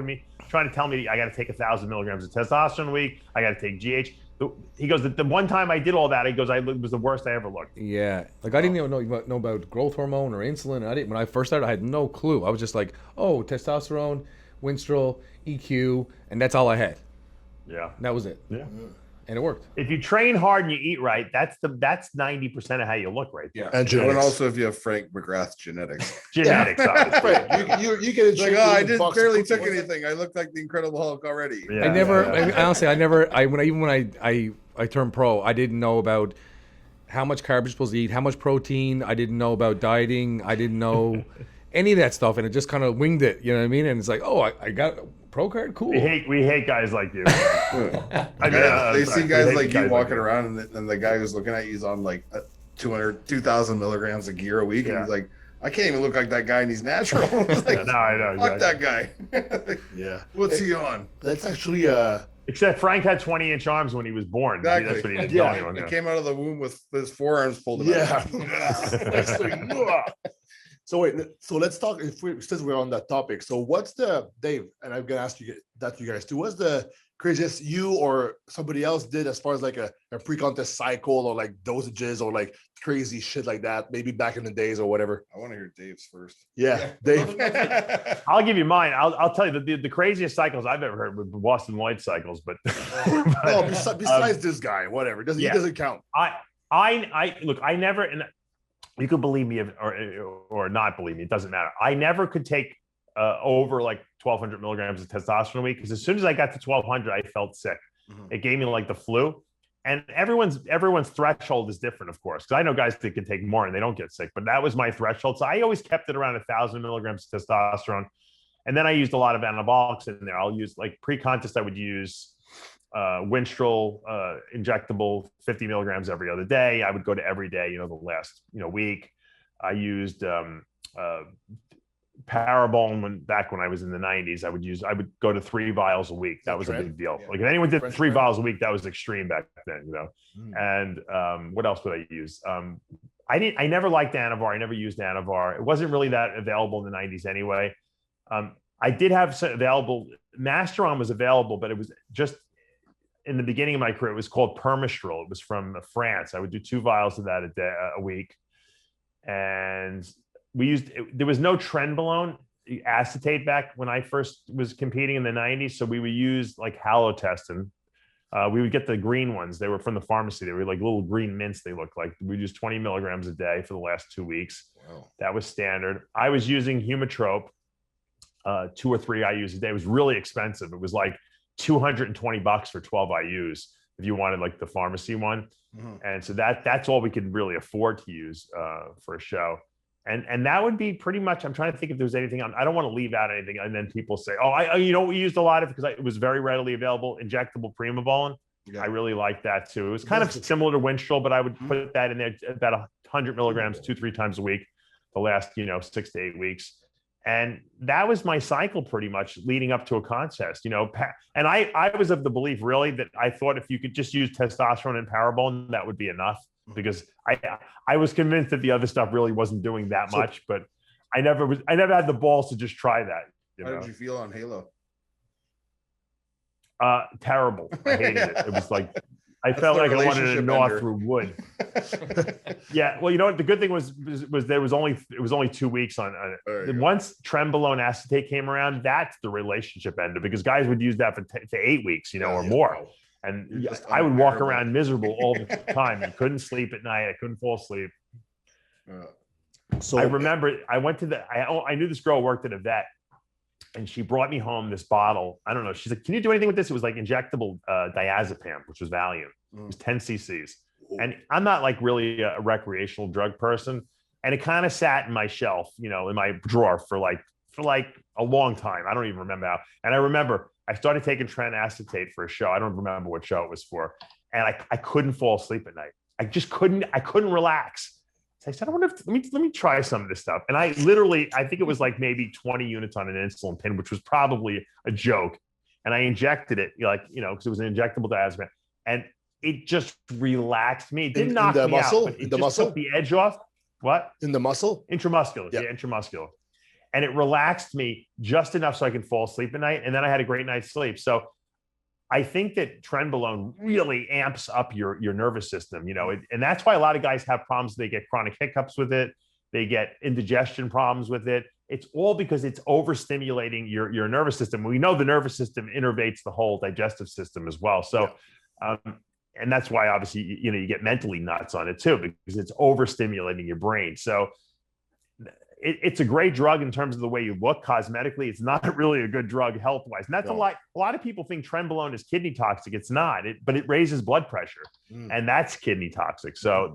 trying to tell me I got to take 1,000 milligrams of testosterone a week. I got to take GH. He goes, the one time I did all that, he goes, it was the worst I ever looked. Yeah, like I didn't even know about growth hormone or insulin. When I first started, I had no clue. I was just like, oh, testosterone, Winstrol, EQ, and that's all I had. Yeah, that was it. Yeah, and it worked. If you train hard and you eat right, that's 90% of how you look right there. Yeah, and also if you have Frank McGrath's genetics. Right. You get like, oh, I didn't barely took anything. I look like the Incredible Hulk already. Yeah, honestly, I turned pro, I didn't know about how much carbs you're supposed to eat, how much protein. I didn't know about dieting. I didn't know any of that stuff, and it just kind of winged it. You know what I mean? And it's like, oh, I got a pro card, cool. We hate guys like you. They see guys like you walking around, and the guy who's looking at you is on like 2,000 milligrams of gear a week, and he's like, I can't even look like that guy, and he's natural. Like, no, I know. Fuck that guy. Yeah. What's he on? That's actually Except Frank had 20-inch arms when he was born. Exactly. That's what he didn't tell anyone. He came out of the womb with his forearms pulled out. So wait, so let's talk. Since we're on that topic, so what's the Dave? And I'm gonna ask you that you guys too. What's the craziest you or somebody else did as far as like a pre-contest cycle or like dosages or like crazy shit like that? Maybe back in the days or whatever. I want to hear Dave's first. Yeah, Dave. I'll give you mine. I'll tell you the craziest cycles I've ever heard were Boston White cycles, but no, besides this guy, whatever. He doesn't count. I look. I never, and you could believe me or not believe me. It doesn't matter. I never could take over like 1,200 milligrams of testosterone a week, because as soon as I got to 1,200, I felt sick. Mm-hmm. It gave me like the flu. And everyone's threshold is different, of course, because I know guys that can take more and they don't get sick, but that was my threshold. So I always kept it around 1,000 milligrams of testosterone. And then I used a lot of anabolics in there. I'll use, like, pre-contest, I would use Winstrol injectable 50 milligrams every other day. I would go to every day, the last, week. I used Parabol back when I was in the 90s. I would go to 3 vials a week. That was a big deal. Like, if anyone did 3 vials a week, that was extreme back then, And what else would I use? I never liked Anavar. I never used Anavar. It wasn't really that available in the 90s anyway. I did have some available. Masteron was available, but it was just in the beginning of my career. It was called Permistrol. It was from France. I would do 2 vials of that a week. And there was no Trenbolone acetate back when I first was competing in the 90s. So we would use like halotestin. We would get the green ones. They were from the pharmacy. They were like little green mints. They looked like. We used 20 milligrams a day for the last 2 weeks. Wow. That was standard. I was using Humatrope, 2 or 3 IUs a day. It was really expensive. It was like $220 for 12 IUs if you wanted like the pharmacy one. Mm-hmm. And so that's all we could really afford to use for a show. And that would be pretty much. I'm trying to think if there's anything. I don't want to leave out anything. And then people say, "Oh, we used a lot of," because it was very readily available. Injectable Primobolan. Yeah. I really liked that too. It was kind of similar to Winstrol, but I would put that in there about 100 milligrams 2-3 times a week, the last 6 to 8 weeks. And that was my cycle pretty much leading up to a contest. And I was of the belief really that I thought if you could just use testosterone and Parabol, that would be enough. Because I was convinced that the other stuff really wasn't doing that much, but I never had the balls to just try that. How did you feel on Halo? Terrible. I hated it. It was like I felt like I wanted to gnaw through wood. Yeah. Well, what the good thing was it was only 2 weeks on it. Once Trenbolone acetate came around, that's the relationship ended, because guys would use that for 8 weeks, or more. And I would walk around miserable all the time. I couldn't sleep at night. I couldn't fall asleep. So I remember I went to I knew this girl worked at a vet, and she brought me home this bottle. I don't know. She's like, "Can you do anything with this?" It was like injectable diazepam, which was Valium. It was 10 cc's. And I'm not like really a recreational drug person. And it kind of sat in my shelf, in my drawer for like a long time. I don't even remember how. And I remember I started taking Tren acetate for a show. I don't remember what show it was for. And I couldn't fall asleep at night. I just couldn't relax. So I said, let me try some of this stuff. And I think it was like maybe 20 units on an insulin pen, which was probably a joke. And I injected it, because it was an injectable diazepam. And it just relaxed me. It didn't knock me out, but it just took the edge off. What? In the muscle? Intramuscular. Yeah, intramuscular. and it relaxed me just enough so I could fall asleep at night. And then I had a great night's sleep. So I think that trenbolone really amps up your nervous system, and that's why a lot of guys have problems. They get chronic hiccups with it. They get indigestion problems with it. It's all because it's overstimulating your nervous system. We know the nervous system innervates the whole digestive system as well. So, and that's why obviously, you get mentally nuts on it too, because it's overstimulating your brain. So it's a great drug in terms of the way you look cosmetically. It's not really a good drug health-wise. And that's a lot of people think trenbolone is kidney toxic. It's not, but it raises blood pressure and that's kidney toxic. So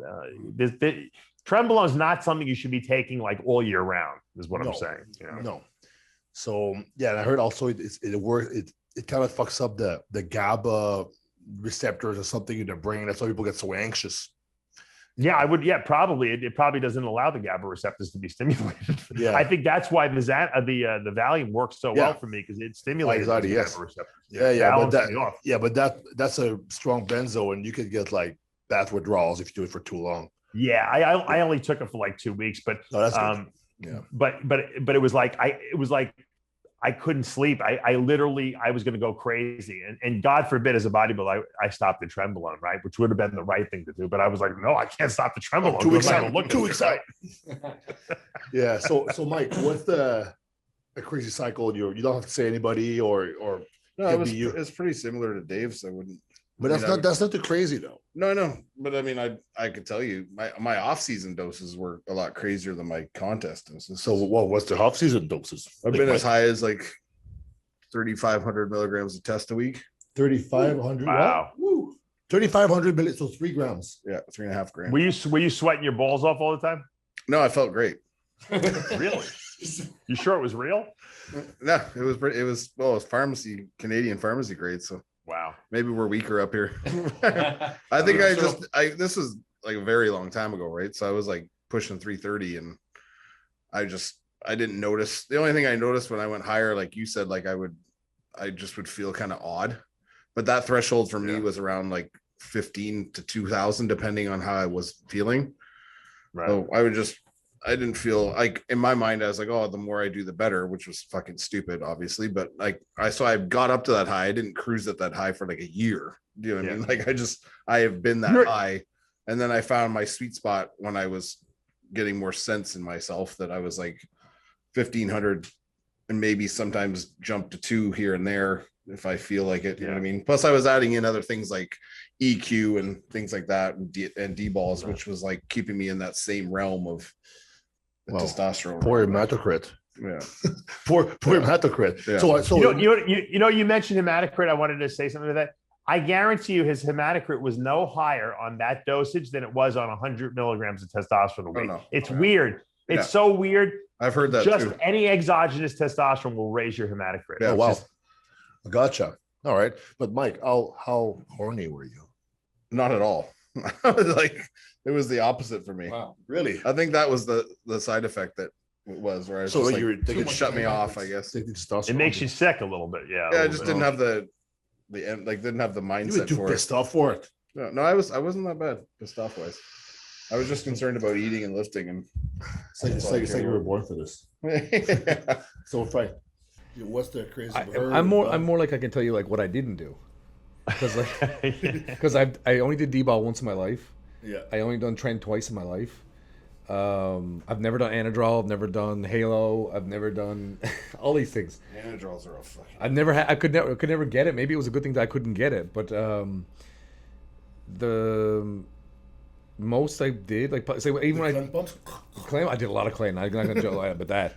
trenbolone is not something you should be taking like all year round is what I'm saying. No. So yeah. And I heard also it kind of fucks up the GABA receptors or something in the brain. That's why people get so anxious. Yeah, I would. Yeah, probably. It probably doesn't allow the GABA receptors to be stimulated. Yeah, I think that's why the Valium works so well for me, because it stimulates the GABA receptors. But that's a strong benzo, and you could get like bath withdrawals if you do it for too long. Yeah, I only took it for like 2 weeks, but that's good. Yeah, but it was like I couldn't sleep. I literally was going to go crazy. And God forbid, as a bodybuilder, I stopped the trenbolone, right? Which would have been the right thing to do. But I was like, no, I can't stop the trenbolone. 2 weeks out. 2 weeks out. Yeah. So Mike, what's a crazy cycle? You don't have to say anybody or no, it's pretty similar to Dave's. I wouldn't. But that's not too crazy though. No. But I mean, I could tell you my off-season doses were a lot crazier than my contest doses. So what's the off-season doses? I've been as high as like 3,500 milligrams of test a week. 3,500. Wow. Woo. 3,500 milligrams, so 3 grams. Yeah, 3.5 grams. Were you sweating your balls off all the time? No, I felt great. Really? You sure it was real? No, it was pharmacy, Canadian pharmacy grade. So wow, maybe we're weaker up here. I think this was like a very long time ago, right? So I was like pushing 330, and I didn't notice. The only thing I noticed when I went higher, like you said, like I just would feel kind of odd. But that threshold for me was around like 15 to 2,000, depending on how I was feeling. Right. So I didn't feel like, in my mind, I was like, oh, the more I do, the better, which was fucking stupid, obviously. But like, I got up to that high. I didn't cruise at that high for like a year. Do you know what I mean? Like I have been that high. And then I found my sweet spot when I was getting more sense in myself, that I was like 1,500 and maybe sometimes jump to 2 here and there if I feel like it. You know what I mean? Plus I was adding in other things like EQ and things like that, and D balls, which was like keeping me in that same realm of testosterone. Poor hematocrit. Yeah. poor hematocrit. Yeah. So you mentioned hematocrit. I wanted to say something to that. I guarantee you his hematocrit was no higher on that dosage than it was on 100 milligrams of testosterone a week. No. It's weird. It's so weird. I've heard that just too. Any exogenous testosterone will raise your hematocrit. Yeah, wow. Gotcha. All right. But Mike, how horny were you? Not at all. I was like, it was the opposite for me. Wow. Really? I think that was the side effect that it was, where I was so just like, it shut me off, I guess. It makes you sick a little bit. Yeah. Yeah, I just didn't have didn't have the mindset you were too pissed off for it. No, I wasn't that bad pissed off wise. I was just concerned about eating and lifting, and it's like you were born for this. Yeah. So if what's the crazy? I'm more like I can tell you like what I didn't do, because I only did D-ball once in my life. Yeah. I only done Trend twice in my life. I've never done Anadrol. I've never done Halo. I've never done all these things. Anadrols are a fucking. I could never get it. Maybe it was a good thing that I couldn't get it, but the most I did, like, say, even when I did a lot of clan. I'm not gonna lie about that.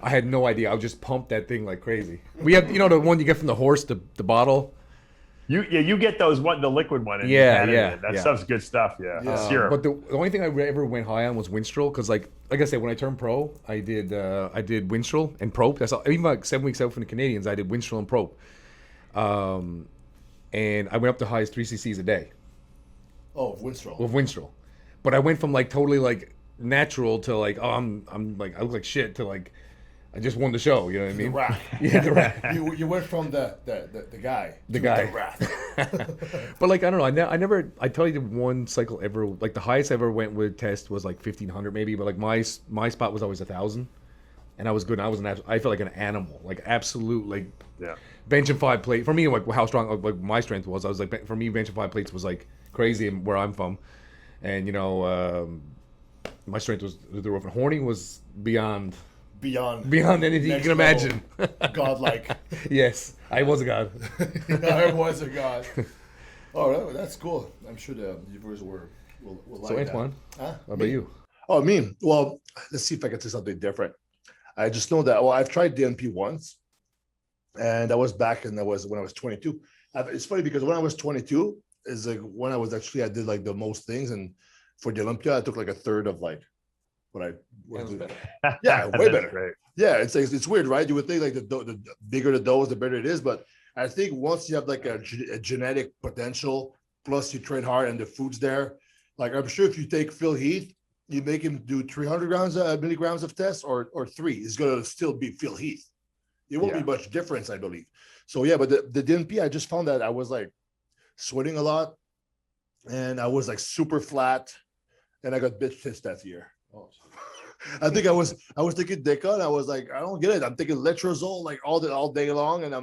I had no idea. I would just pump that thing like crazy. We have, the one you get from the horse, the bottle. You get those the liquid one. That stuff's good stuff. Yeah. Syrup. But the only thing I ever went high on was Winstrol, because like I said, when I turned pro, I did Winstrol and Prope. That's all. Even like 7 weeks out from the Canadians, I did Winstrol and Prope. And I went up to high as 3 cc's a day. Oh, of Winstrol. With Winstrol. But I went from like totally like natural to like, oh, I'm like, I look like shit, to like, I just won the show. You know what I mean? The rat. Yeah, the rat. You went from the guy. The guy. The rat. But like, I don't know. I tell you, one cycle ever, like the highest I ever went with test was like 1,500 maybe. But like my spot was always 1,000. and I was good. I felt like an animal, like absolute, like Yeah. benching 5 plates. For me, like how strong like my strength was, I was like, for me, benching 5 plates was like crazy where I'm from, and my strength was through the roof. And horning was beyond anything you can imagine. Godlike. Yes, I was a god. I was a god. Oh, that's cool. I'm sure the viewers will like So that. Antoine, Huh? how about you? Oh, me. Well, let's see if I can say something different. I just know that. Well, I've tried DNP once, and that was back, and that was when I was 22. It's funny because when I was 22 is like when I did like the most things, and for the Olympia, I took like a third of like what I was doing. Yeah, way better. Great. Yeah, it's weird, right? You would think like the bigger the dose, the better it is, but I think once you have like a genetic potential, plus you train hard and the food's there, like I'm sure if you take Phil Heath, you make him do 300 milligrams of test or 3, it's gonna still be Phil Heath. It won't be much difference, I believe. So yeah, but the DNP, I just found that I was like sweating a lot, and I was like super flat, and I got bitch pissed that year. Oh. I think I was taking Deca, and I was like, I don't get it. I'm taking letrozole like all day long, and I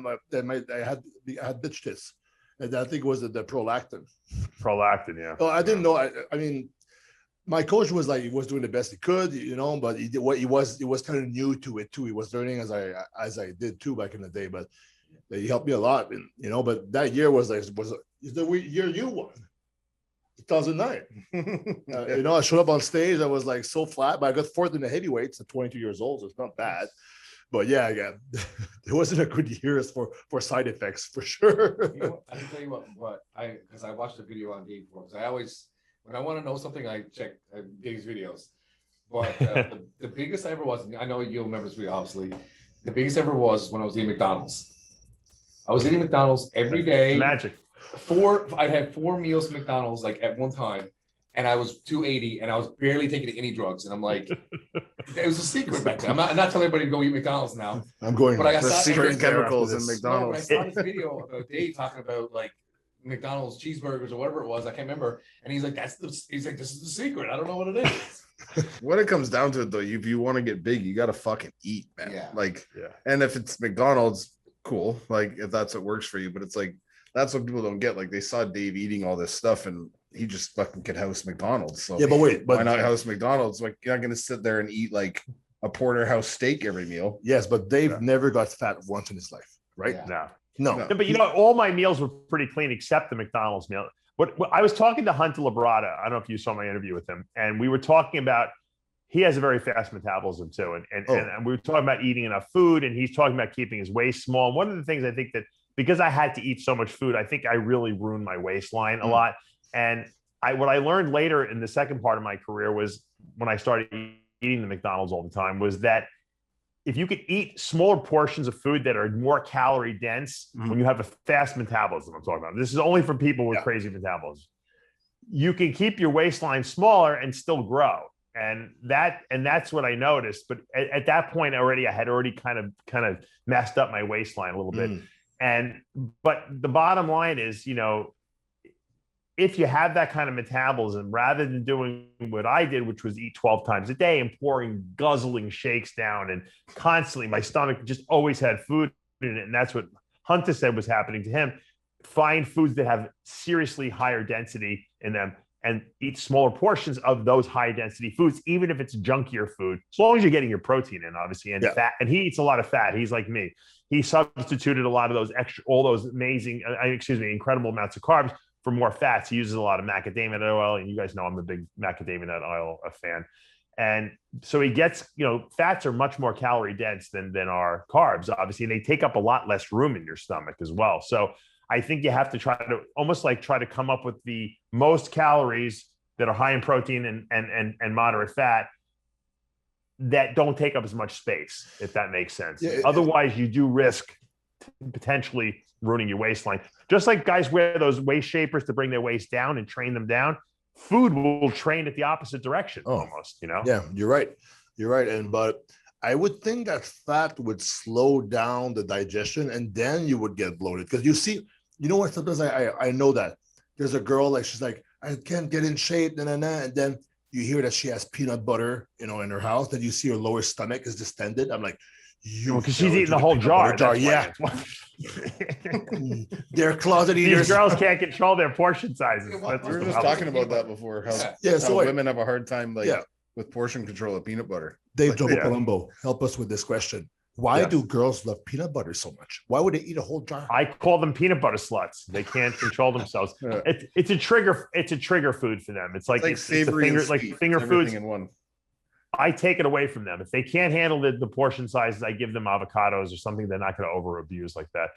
had bitch tits, and I think it was the prolactin. Prolactin, yeah. Oh, I didn't know. I mean, my coach was like, he was doing the best he could, but he was kind of new to it too. He was learning as I did too back in the day, but he helped me a lot, and But that year was the year you won. 2009. I showed up on stage. I was like so flat, but I got fourth in the heavyweights at 22 years old, so it's not bad. But yeah, it wasn't a good year for side effects for sure. I can tell you because I watched a video on Dave before. I always, when I want to know something, I check Dave's videos. But the biggest I ever was, I know you'll remember this video, obviously. The biggest ever was when I was eating McDonald's. I was eating McDonald's every day. Magic. I'd had 4 meals at McDonald's like at one time, and I was 280, and I was barely taking any drugs. And I'm like, it was a secret back then. I'm not telling everybody to go eat McDonald's now. I'm going, but I got the secret chemicals in McDonald's. No, but I saw this video about Dave talking about like McDonald's cheeseburgers or whatever it was. I can't remember. And he's like, he's like, this is the secret. I don't know what it is. When it comes down to it, though, if you want to get big, you got to fucking eat, man. Yeah. And if it's McDonald's, cool. Like if that's what works for you, but it's like, that's what people don't get. Like they saw Dave eating all this stuff, and he just fucking could house McDonald's. So yeah, but why not house McDonald's? Like you're not going to sit there and eat like a porterhouse steak every meal. Yes, but Dave never got fat once in his life, right? Yeah. No. But all my meals were pretty clean except the McDonald's meal. What I was talking to Hunter Labrada. I don't know if you saw my interview with him, and we were talking about he has a very fast metabolism too, and we were talking about eating enough food, and he's talking about keeping his waist small. And one of the things I think that because I had to eat so much food, I think I really ruined my waistline a lot. And what I learned later in the second part of my career was when I started eating the McDonald's all the time was that if you could eat smaller portions of food that are more calorie dense when you have a fast metabolism, I'm talking about. This is only for people with crazy metabolism. You can keep your waistline smaller and still grow. And that's what I noticed. But at that point I had already kind of messed up my waistline a little bit. But the bottom line is, if you have that kind of metabolism, rather than doing what I did, which was eat 12 times a day and guzzling shakes down, and constantly my stomach just always had food in it. And that's what Hunter said was happening to him. Find foods that have seriously higher density in them and eat smaller portions of those high density foods, even if it's junkier food, as long as you're getting your protein in, obviously, and fat. And he eats a lot of fat. He's like me. He substituted a lot of those all those incredible amounts of carbs for more fats. He uses a lot of macadamia nut oil, and you guys know I'm a big macadamia nut oil fan. And so he gets, fats are much more calorie dense than our carbs, obviously, and they take up a lot less room in your stomach as well. So I think you have to try to come up with the most calories that are high in protein and moderate fat that don't take up as much space, if that makes sense. Yeah, otherwise, you do risk potentially ruining your waistline. Just like guys wear those waist shapers to bring their waist down and train them down, food will train at the opposite direction almost, Yeah, you're right. But I would think that fat would slow down the digestion, and then you would get bloated. Because what, sometimes I know that there's a girl, like, she's like, I can't get in shape, and then you hear that she has peanut butter, in her house, then you see her lower stomach is distended. I'm like, because she's eating the whole jar. Yeah. They're closet eaters. These girls can't control their portion sizes. We were just talking about that before. How women have a hard time with portion control of peanut butter. Dave Palumbo, help us with this question. Why do girls love peanut butter so much? Why would they eat a whole jar? I call them peanut butter sluts. They can't control themselves. It's a trigger. It's a trigger food for them. It's like savory, it's like finger foods in one. I take it away from them. If they can't handle the portion sizes, I give them avocados or something they're not going to over abuse like that.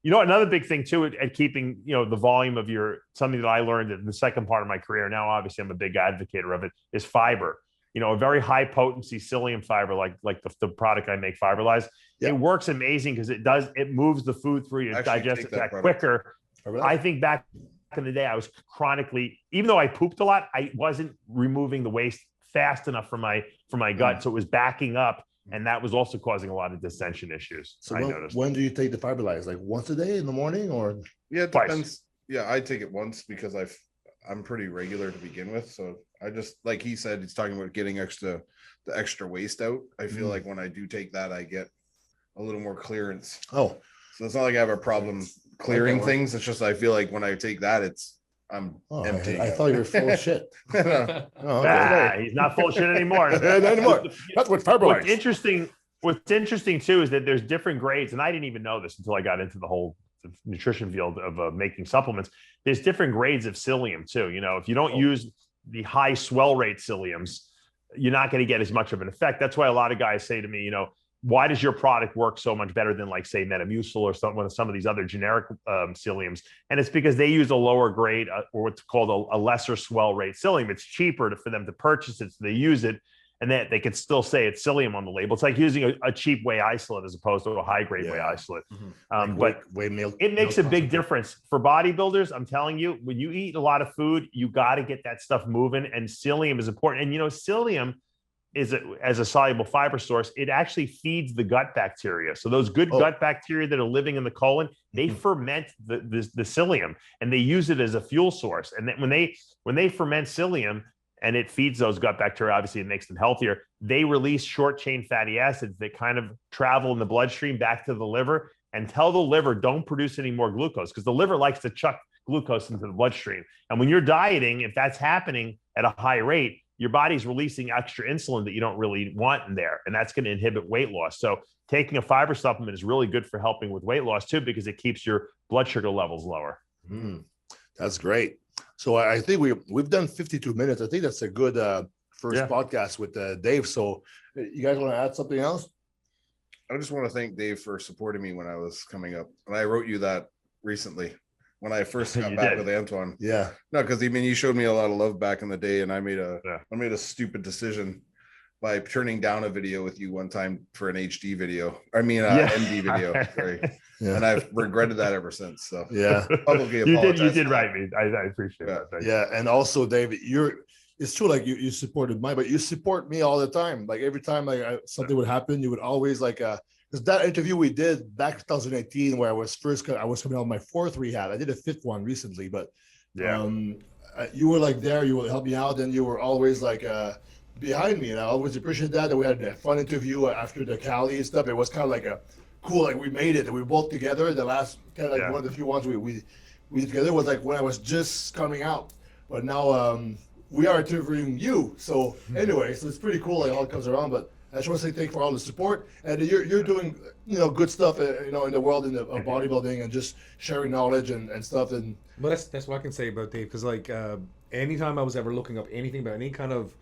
Another big thing too at keeping the volume of something that I learned in the second part of my career. Now, obviously, I'm a big advocate of it. Is fiber. A very high potency psyllium fiber, like the product I make, Fiberlize. It works amazing because it moves the food through your digestive tract quicker. I think back in the day, I was chronically, even though I pooped a lot, I wasn't removing the waste fast enough for my gut, so it was backing up, and that was also causing a lot of distension issues. So when do you take the Fiberlize? Like once a day in the morning, or it depends. Yeah, I take it once because I'm pretty regular to begin with, so I just, like he said, he's talking about getting the extra waste out. I feel like when I do take that, I get a little more clearance. So it's not like I have a problem clearing things. It's just I feel like when I take that, I'm empty. I thought you were full of shit. He's not full of shit anymore. That's what Fiberlize. What's interesting too is that there's different grades, and I didn't even know this until I got into the whole nutrition field of making supplements. There's different grades of psyllium too. If you don't use the high swell rate psylliums, you're not going to get as much of an effect. That's why a lot of guys say to me, why does your product work so much better than, like, say, Metamucil or some of these other generic psylliums? And it's because they use a lower grade or what's called a lesser swell rate psyllium. It's cheaper for them to purchase it, so they use it, and that they can still say it's psyllium on the label. It's like using a cheap whey isolate as opposed to a high grade whey isolate. But it makes a big difference for bodybuilders. I'm telling you, when you eat a lot of food, you got to get that stuff moving, and psyllium is important. And psyllium is as a soluble fiber source, it actually feeds the gut bacteria. So those good gut bacteria that are living in the colon, they ferment the psyllium, and they use it as a fuel source. And then when they ferment psyllium, and it feeds those gut bacteria, obviously it makes them healthier, they release short chain fatty acids that kind of travel in the bloodstream back to the liver and tell the liver, don't produce any more glucose, because the liver likes to chuck glucose into the bloodstream. And when you're dieting, if that's happening at a high rate, your body's releasing extra insulin that you don't really want in there, and that's going to inhibit weight loss. So taking a fiber supplement is really good for helping with weight loss too, because it keeps your blood sugar levels lower. That's great. So I think we've done 52 minutes. I think that's a good first podcast with Dave. So you guys want to add something else? I just want to thank Dave for supporting me when I was coming up. And I wrote you that recently when I first got back with Antoine. Yeah. No, because you showed me a lot of love back in the day, and I made a stupid decision by turning down a video with you one time for an HD video. MD video. Sorry. Yeah. And I've regretted that ever since. So publicly apologize. You did write me. I appreciate that. Yeah. And also, David, it's true, like you supported mine, but you support me all the time. Like every time something would happen, you would always because that interview we did back in 2018, where I was coming out of my fourth rehab. I did a fifth one recently, but you were there, you would help me out, and you were always behind me, and I always appreciate that we had a fun interview after the Cali and stuff. It was kind of cool, we made it, and we both together. The last one of the few ones we together was when I was just coming out, but now we are interviewing you. So anyway, so it's pretty cool, it all comes around. But I just want to say thank you for all the support, and you're doing good stuff in the world of bodybuilding, and just sharing knowledge and stuff. And that's what I can say about Dave, because anytime I was ever looking up anything about any kind of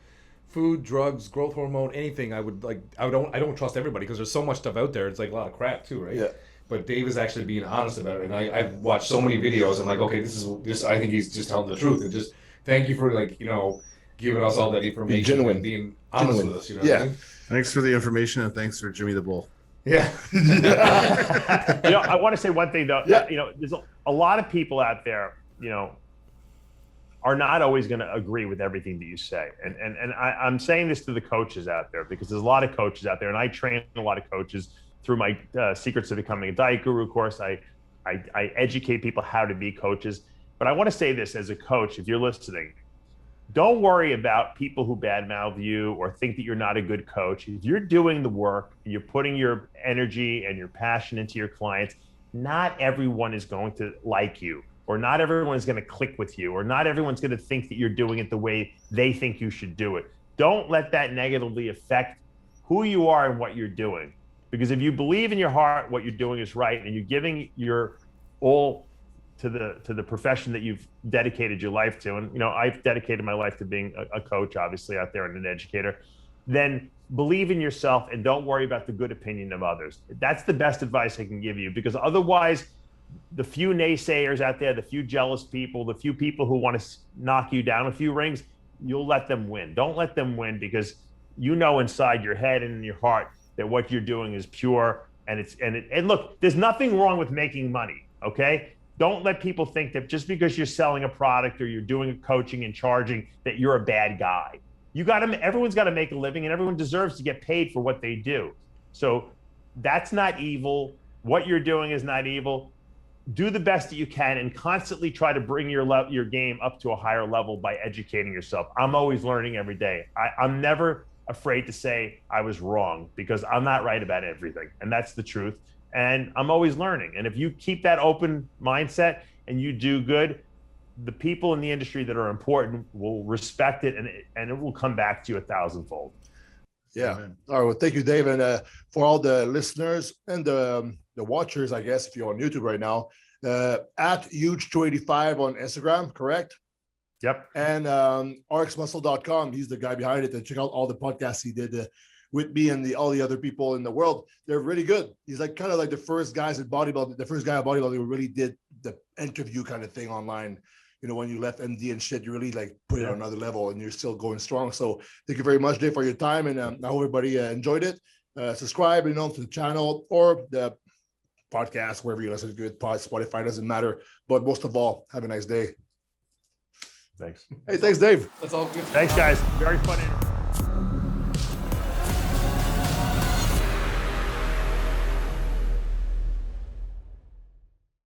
food, drugs, growth hormone, anything, I don't trust everybody, because there's so much stuff out there. It's a lot of crap too, right? Yeah. But Dave is actually being honest about it, and I've watched so many videos. I'm okay, this I think he's just telling the truth, and just thank you for giving us all that information and being honest with us. What I mean? Thanks for the information, and thanks for Jimmy the Bull. Yeah. I want to say one thing though. There's a lot of people out there, are not always going to agree with everything that you say. And I'm saying this to the coaches out there, because there's a lot of coaches out there, and I train a lot of coaches through my Secrets of Becoming a Diet Guru course. I educate people how to be coaches. But I want to say this as a coach, if you're listening, don't worry about people who badmouth you or think that you're not a good coach. If you're doing the work, you're putting your energy and your passion into your clients, not everyone is going to like you, or not everyone is going to click with you, or not everyone's going to think that you're doing it the way they think you should do it. Don't let that negatively affect who you are and what you're doing. Because if you believe in your heart what you're doing is right, and you're giving your all to the profession that you've dedicated your life to, and I've dedicated my life to being a coach, obviously, out there, and an educator, then believe in yourself and don't worry about the good opinion of others. That's the best advice I can give you, because otherwise the few naysayers out there, the few jealous people, the few people who want to knock you down a few rings, you'll let them win. Don't let them win, because inside your head and in your heart that what you're doing is pure, and look, there's nothing wrong with making money, okay? Don't let people think that just because you're selling a product or you're doing coaching and charging that you're a bad guy. Everyone's got to make a living, and everyone deserves to get paid for what they do. So that's not evil. What you're doing is not evil. Do the best that you can and constantly try to bring your game up to a higher level by educating yourself. I'm always learning every day. I'm never afraid to say I was wrong, because I'm not right about everything, and that's the truth. And I'm always learning. And if you keep that open mindset and you do good, the people in the industry that are important will respect it, and it will come back to you 1,000-fold. Yeah. Amen. All right. Well, thank you, Dave. And for all the listeners and the watchers, I guess, if you're on YouTube right now, at Huge285 on Instagram, correct? Yep. And rxmuscle.com. He's the guy behind it. And check out all the podcasts he did with me and all the other people in the world. They're really good. He's like kind of like the first guys in bodybuilding, the first guy in bodybuilding who really did the interview kind of thing online. When you left MD and shit, you really like put it on another level, and you're still going strong. So thank you very much, Dave, for your time. And I hope everybody enjoyed it. Subscribe, to the channel or the podcast, wherever you listen to it. Spotify, doesn't matter. But most of all, have a nice day. Thanks. Hey, thanks, Dave. That's all good. Thanks, guys. Very fun interview.